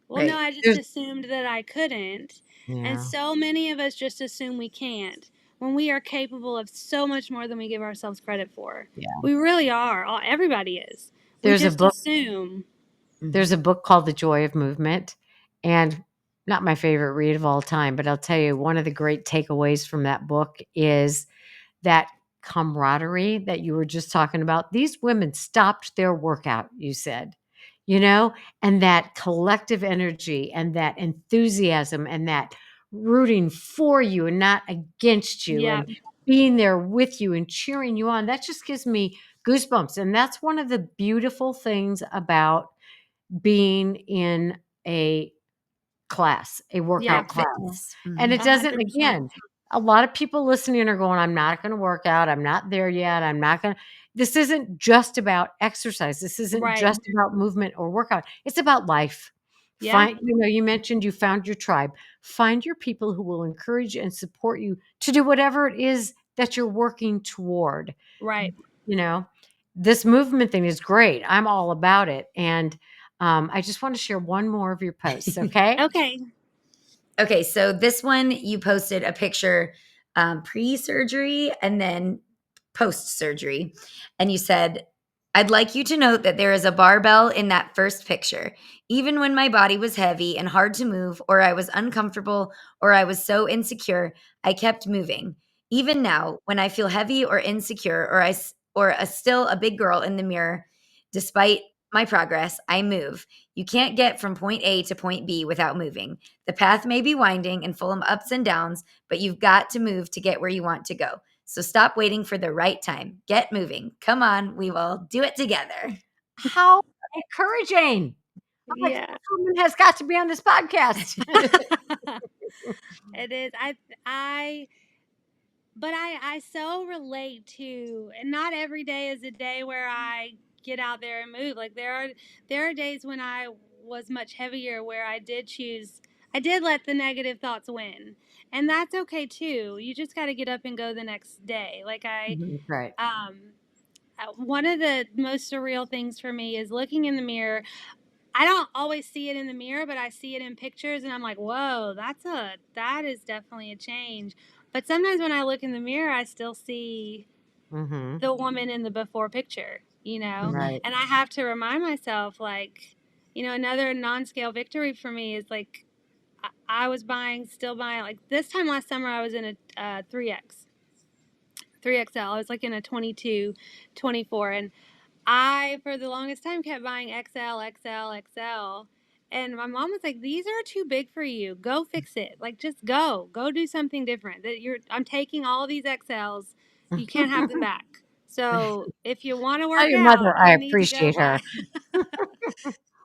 Speaker 2: Well, no,
Speaker 3: Right.
Speaker 2: I just
Speaker 1: There's.
Speaker 2: assumed that I couldn't. And
Speaker 1: Yeah.
Speaker 2: so many of us just assume we can't when we are capable of so much more than we give ourselves credit for.
Speaker 1: Yeah.
Speaker 2: We really are. Everybody is. We
Speaker 1: There's a
Speaker 2: just
Speaker 1: book.
Speaker 2: assume.
Speaker 1: There's a book called The Joy of Movement, and not my favorite read of all time, but I'll tell you one of the great takeaways from that book is that camaraderie that you were just talking about. These women stopped their workout, you said, you know, and that collective energy and that enthusiasm and that rooting for you and not against you
Speaker 2: Yeah.
Speaker 1: and being there with you and cheering you on. That just gives me goosebumps. And that's one of the beautiful things about being in a class, a
Speaker 2: Yeah.
Speaker 1: workout
Speaker 3: Group
Speaker 1: class.
Speaker 3: fitness.
Speaker 1: And it
Speaker 2: A
Speaker 1: doesn't,
Speaker 2: 100%.
Speaker 1: again, a lot of people listening are going, I'm not going to work out. I'm not there yet. I'm not going to. This isn't just about exercise. This isn't
Speaker 2: Right.
Speaker 1: just about movement or workout. It's about life.
Speaker 2: Yeah.
Speaker 1: Find, you mentioned you found your tribe. Find your people who will encourage and support you to do whatever it is that you're working toward.
Speaker 2: Right.
Speaker 1: You know, this movement thing is great. I'm all about it. And I just want to share one more of your posts. Okay.
Speaker 2: Okay.
Speaker 3: Okay, so this one you posted a picture pre-surgery and then post-surgery, and you said, "I'd like you to note that there is a barbell in that first picture. Even when my body was heavy and hard to move, or I was uncomfortable, or I was so insecure, I kept moving. Even now, when I feel heavy or insecure, still a big girl in the mirror, despite my progress, I move. You can't get from point A to point B without moving. The path may be winding and full of ups and downs, but you've got to move to get where you want to go. So stop waiting for the right time. Get moving. Come on, we will do it together."
Speaker 1: How encouraging. I'm like,
Speaker 2: Yeah.
Speaker 1: this woman has got to be on this podcast.
Speaker 2: It is. I but I so relate to, and not every day is a day where I get out there and move. Like there are days when I was much heavier where I did let the negative thoughts win. And that's okay too. You just got to get up and go the next day. Like
Speaker 1: Right.
Speaker 2: one of the most surreal things for me is looking in the mirror. I don't always see it in the mirror, but I see it in pictures and I'm like, whoa, that is definitely a change. But sometimes when I look in the mirror, I still see
Speaker 1: Mm-hmm.
Speaker 2: the woman in the before picture, you know?
Speaker 1: Right.
Speaker 2: And I have to remind myself, like, you know, another non-scale victory for me is like, I was still buying, like this time last summer, I was in a 3X, 3XL. I was like in a 22, 24. And I, for the longest time, kept buying XL, XL, XL. And my mom was like, "These are too big for you. Go fix it. Like, just go do something different. I'm taking all these XLs. You can't have them back. So if you want to
Speaker 1: Tell
Speaker 2: work
Speaker 1: your mother
Speaker 2: out,
Speaker 1: I
Speaker 2: you need to go
Speaker 1: appreciate
Speaker 2: buy."
Speaker 1: her.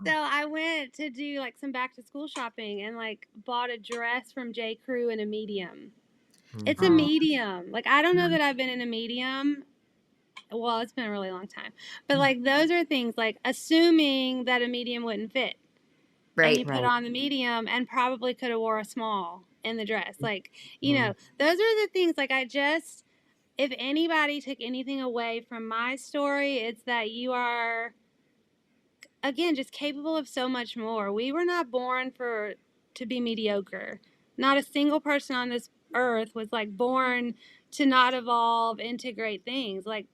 Speaker 2: So I went to do like some back to school shopping and like bought a dress from J. Crew in a medium. It's a
Speaker 1: Mhm.
Speaker 2: medium. Like I don't know that I've been in a medium. Well, it's been a really long time. But like those are things like assuming that a medium wouldn't fit and
Speaker 3: Right.
Speaker 2: you put
Speaker 1: Right.
Speaker 2: on the medium and probably could have wore a small in the dress. Like, you
Speaker 1: Mhm.
Speaker 2: know, those are the things like if anybody took anything away from my story, it's that you are again just capable of so much more. We were not born to be mediocre. Not a single person on this earth was like born to not evolve into great things. Like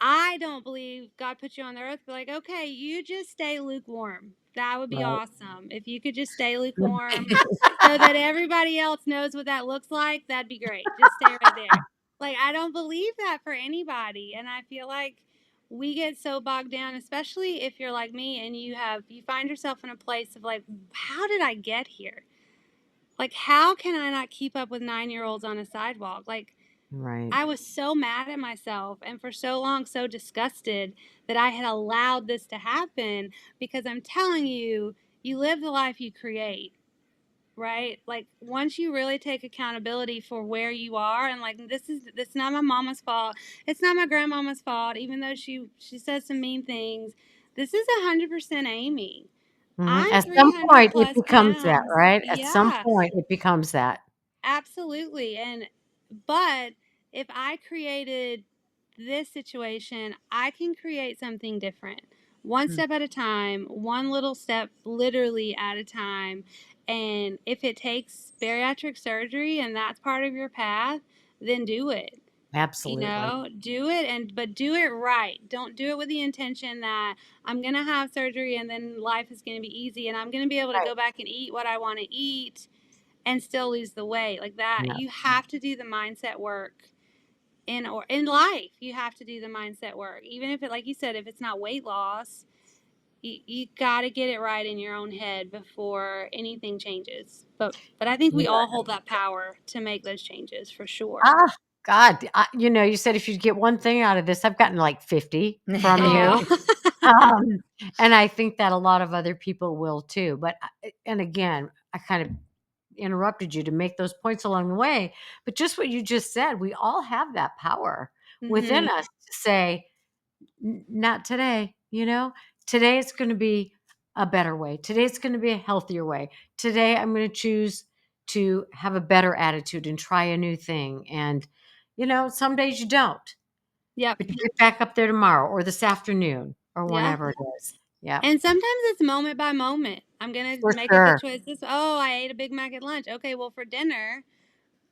Speaker 2: I don't believe God put you on the earth, but like, okay, you just stay lukewarm. That would be
Speaker 1: Right.
Speaker 2: awesome. If you could just stay lukewarm so that everybody else knows what that looks like, that'd be great. Just stay right there. Like, I don't believe that for anybody. And I feel like we get so bogged down, especially if you're like me and you find yourself in a place of like, how did I get here? Like, how can I not keep up with 9-year-olds on a sidewalk? Like,
Speaker 1: Right.
Speaker 2: I was so mad at myself and for so long so disgusted that I had allowed this to happen because I'm telling you, you live the life you create, right? Like once you really take accountability for where you are and like this is not my mama's fault. It's not my grandmama's fault even though she says some mean things. This is 100% Amy.
Speaker 1: Mhm.
Speaker 2: I'm
Speaker 1: At some
Speaker 2: 300
Speaker 1: point, it
Speaker 2: plus
Speaker 1: becomes that,
Speaker 2: pounds.
Speaker 1: right? At some
Speaker 2: Yeah.
Speaker 1: point, it becomes that.
Speaker 2: Absolutely. But if I created this situation, I can create something different. One
Speaker 1: Mm.
Speaker 2: step at a time, one little step literally at a time. And if it takes bariatric surgery and that's part of your path, then do it. You
Speaker 1: Absolutely.
Speaker 2: know, do it but do it right. Don't do it with the intention that I'm going to have surgery and then life is going to be easy and I'm going to be able to
Speaker 1: Right.
Speaker 2: go back and eat what I want to eat and still lose the weight like that.
Speaker 1: Yeah.
Speaker 2: You have to do the mindset work in life. You have to do the mindset work, even if it, like you said, if it's not weight loss. You got to get it right in your own head before anything changes. But I think we
Speaker 1: Yeah.
Speaker 2: all hold that power to make those changes for sure.
Speaker 1: Ah, God, you said if you'd get one thing out of this, I've gotten like 50 from you.
Speaker 2: Oh,
Speaker 1: Um, and I think that a lot of other people will too. But and again, I kind of interrupted you to make those points along the way. But just what you just said, we all have that power within
Speaker 2: mm-hmm.
Speaker 1: us to say, Not today." Today it's going to be a better way. Today it's going to be a healthier way. Today I'm going to choose to have a better attitude and try a new thing. And some days you don't,
Speaker 2: Yep,
Speaker 1: but you get back up there tomorrow or this afternoon or
Speaker 2: yeah.
Speaker 1: whenever it is. Yeah,
Speaker 2: And sometimes it's moment by moment. I'm gonna
Speaker 1: for
Speaker 2: make a good
Speaker 1: sure.
Speaker 2: choice. I ate a Big Mac at lunch. Okay, well for dinner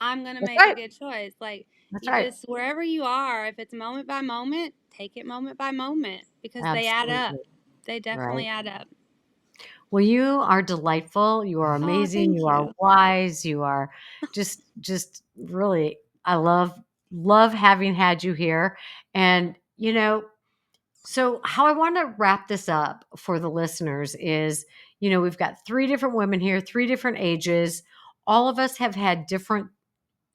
Speaker 2: I'm gonna
Speaker 1: That's
Speaker 2: make a
Speaker 1: right.
Speaker 2: good choice. Like
Speaker 1: That's
Speaker 2: you
Speaker 1: right.
Speaker 2: just wherever you are, if it's moment by moment, take it moment by moment because they add up.
Speaker 1: Absolutely.
Speaker 2: They
Speaker 1: Right.
Speaker 2: definitely add up.
Speaker 1: Well, you are delightful. You are
Speaker 2: Oh,
Speaker 1: amazing.
Speaker 2: thank
Speaker 1: You are
Speaker 2: you.
Speaker 1: wise. You are just really, I love having had you here. And, so how I want to wrap this up for the listeners is, we've got three different women here, three different ages. All of us have had different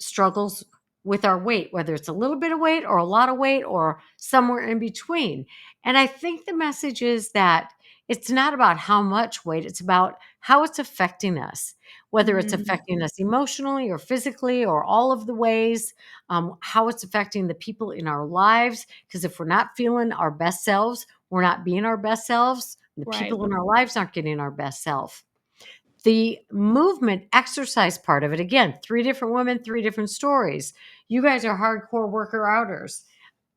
Speaker 1: struggles with our weight, whether it's a little bit of weight or a lot of weight or somewhere in between. And I think the message is that it's not about how much weight, it's about how it's affecting us, whether it's
Speaker 2: Mm-hmm.
Speaker 1: affecting us emotionally or physically or all of the ways, how it's affecting the people in our lives. Because if we're not feeling our best selves, we're not being our best selves. The
Speaker 2: Right.
Speaker 1: people in our lives aren't getting our best self. The movement exercise part of it, again, 3 different women, 3 different stories. You guys are hardcore worker outers.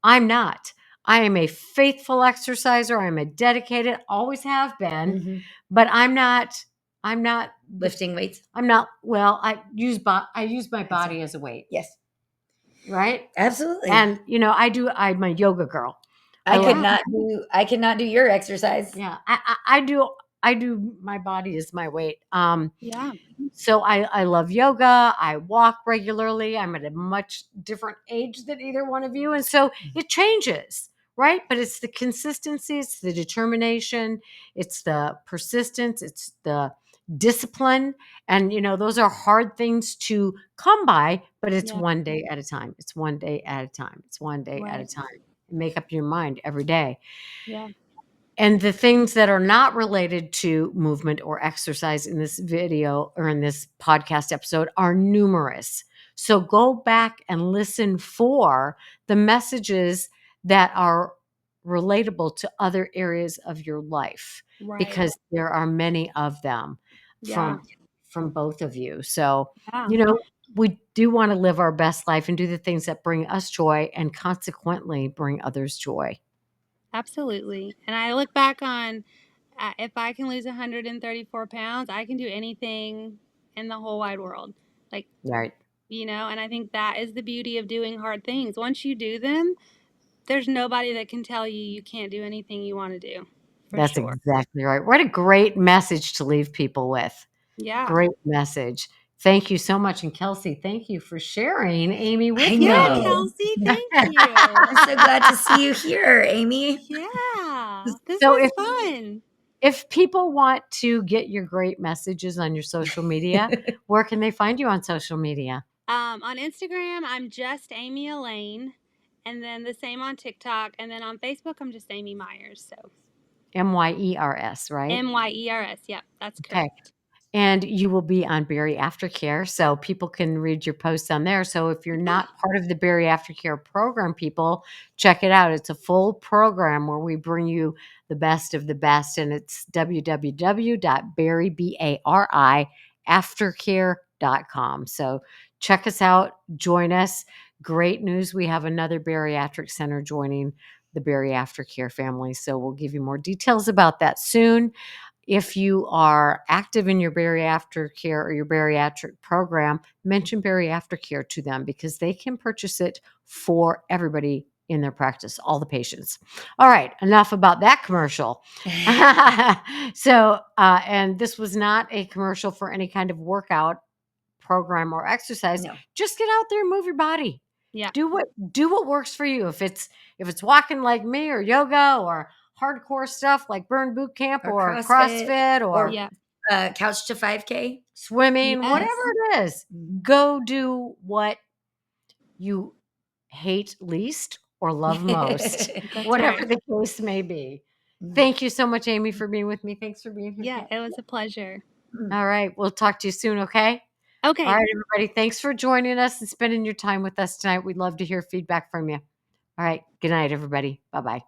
Speaker 1: I'm not. I am a faithful exerciser. I'm a dedicated, always have been,
Speaker 3: Mhm.
Speaker 1: but I'm not
Speaker 3: Lifting weights.
Speaker 1: well, I use my body as a weight,
Speaker 3: Yes,
Speaker 1: right?
Speaker 3: absolutely.
Speaker 1: And I'm a yoga girl.
Speaker 3: I could
Speaker 2: Yeah.
Speaker 3: not do your exercise.
Speaker 1: Yeah, I do my body is my weight.
Speaker 2: Yeah.
Speaker 1: So I love yoga. I walk regularly. I'm at a much different age than either one of you. And so it changes, right? But it's the consistency, it's the determination, it's the persistence, it's the discipline. And, those are hard things to come by, but it's
Speaker 2: Yeah.
Speaker 1: one day at a time. It's one day at a time. It's one day at a
Speaker 2: Right.
Speaker 1: time. Make up your mind every day.
Speaker 2: Yeah.
Speaker 1: And the things that are not related to movement or exercise in this video or in this podcast episode are numerous. So go back and listen for the messages that are relatable to other areas of your life,
Speaker 2: Right.
Speaker 1: because there are many of them
Speaker 2: Yeah.
Speaker 1: from both of you. So,
Speaker 2: Yeah.
Speaker 1: we do want to live our best life and do the things that bring us joy and consequently bring others joy.
Speaker 2: Absolutely. And I look back on if I can lose 134 pounds, I can do anything in the whole wide world. Like,
Speaker 1: Right.
Speaker 2: and I think that is the beauty of doing hard things. Once you do them, there's nobody that can tell you you can't do anything you want to do. For
Speaker 1: That's
Speaker 2: sure.
Speaker 1: exactly right. What a great message to leave people with.
Speaker 2: Yeah.
Speaker 1: Great message. Thank you so much. And Kelsey, thank you for sharing Amy with
Speaker 3: I
Speaker 1: me.
Speaker 2: Yeah,
Speaker 3: know.
Speaker 2: Kelsey, thank you.
Speaker 3: I'm so glad to see you here, Amy.
Speaker 2: Yeah. This
Speaker 1: So
Speaker 2: was fun.
Speaker 1: if people want to get your great messages on your social media, where can they find you on social media?
Speaker 2: On Instagram, I'm just Amy Elaine. And then the same on TikTok. And then on Facebook, I'm just Amy Myers. So
Speaker 1: Myers, right?
Speaker 2: Myers. Yep, that's
Speaker 1: Okay.
Speaker 2: correct.
Speaker 1: And you will be on BariAftercare, so people can read your posts on there. So if you're not part of the BariAftercare program, people, check it out. It's a full program where we bring you the best of the best, and it's www.bariaftercare.com. So check us out, join us. Great news. We have another bariatric center joining the BariAftercare family. So we'll give you more details about that soon. If you are active in your bariatric or your bariatric program, mention bariatric to them, because they can purchase it for everybody in their practice, all the patients. All right, enough about that commercial. So, and this was not a commercial for any kind of workout program or exercise.
Speaker 3: No.
Speaker 1: Just get out there and move your body.
Speaker 2: Yeah.
Speaker 1: Do what works for you. If it's walking like me, or yoga, or hardcore stuff like Burn Boot Camp,
Speaker 3: Or
Speaker 1: or
Speaker 3: CrossFit,
Speaker 1: CrossFit, or
Speaker 2: Yeah.
Speaker 3: Couch to 5K.
Speaker 1: swimming,
Speaker 2: Yes.
Speaker 1: whatever it is, go do what you hate least or love most,
Speaker 2: That's
Speaker 1: whatever
Speaker 2: right.
Speaker 1: the case may be.
Speaker 3: Mm.
Speaker 1: Thank you so much, Amy, for being with me. Thanks for being here.
Speaker 2: Yeah, it was a pleasure.
Speaker 1: All right. We'll talk to you soon, okay?
Speaker 2: Okay.
Speaker 1: All right, everybody. Thanks for joining us and spending your time with us tonight. We'd love to hear feedback from you. All right. Good night, everybody. Bye-bye.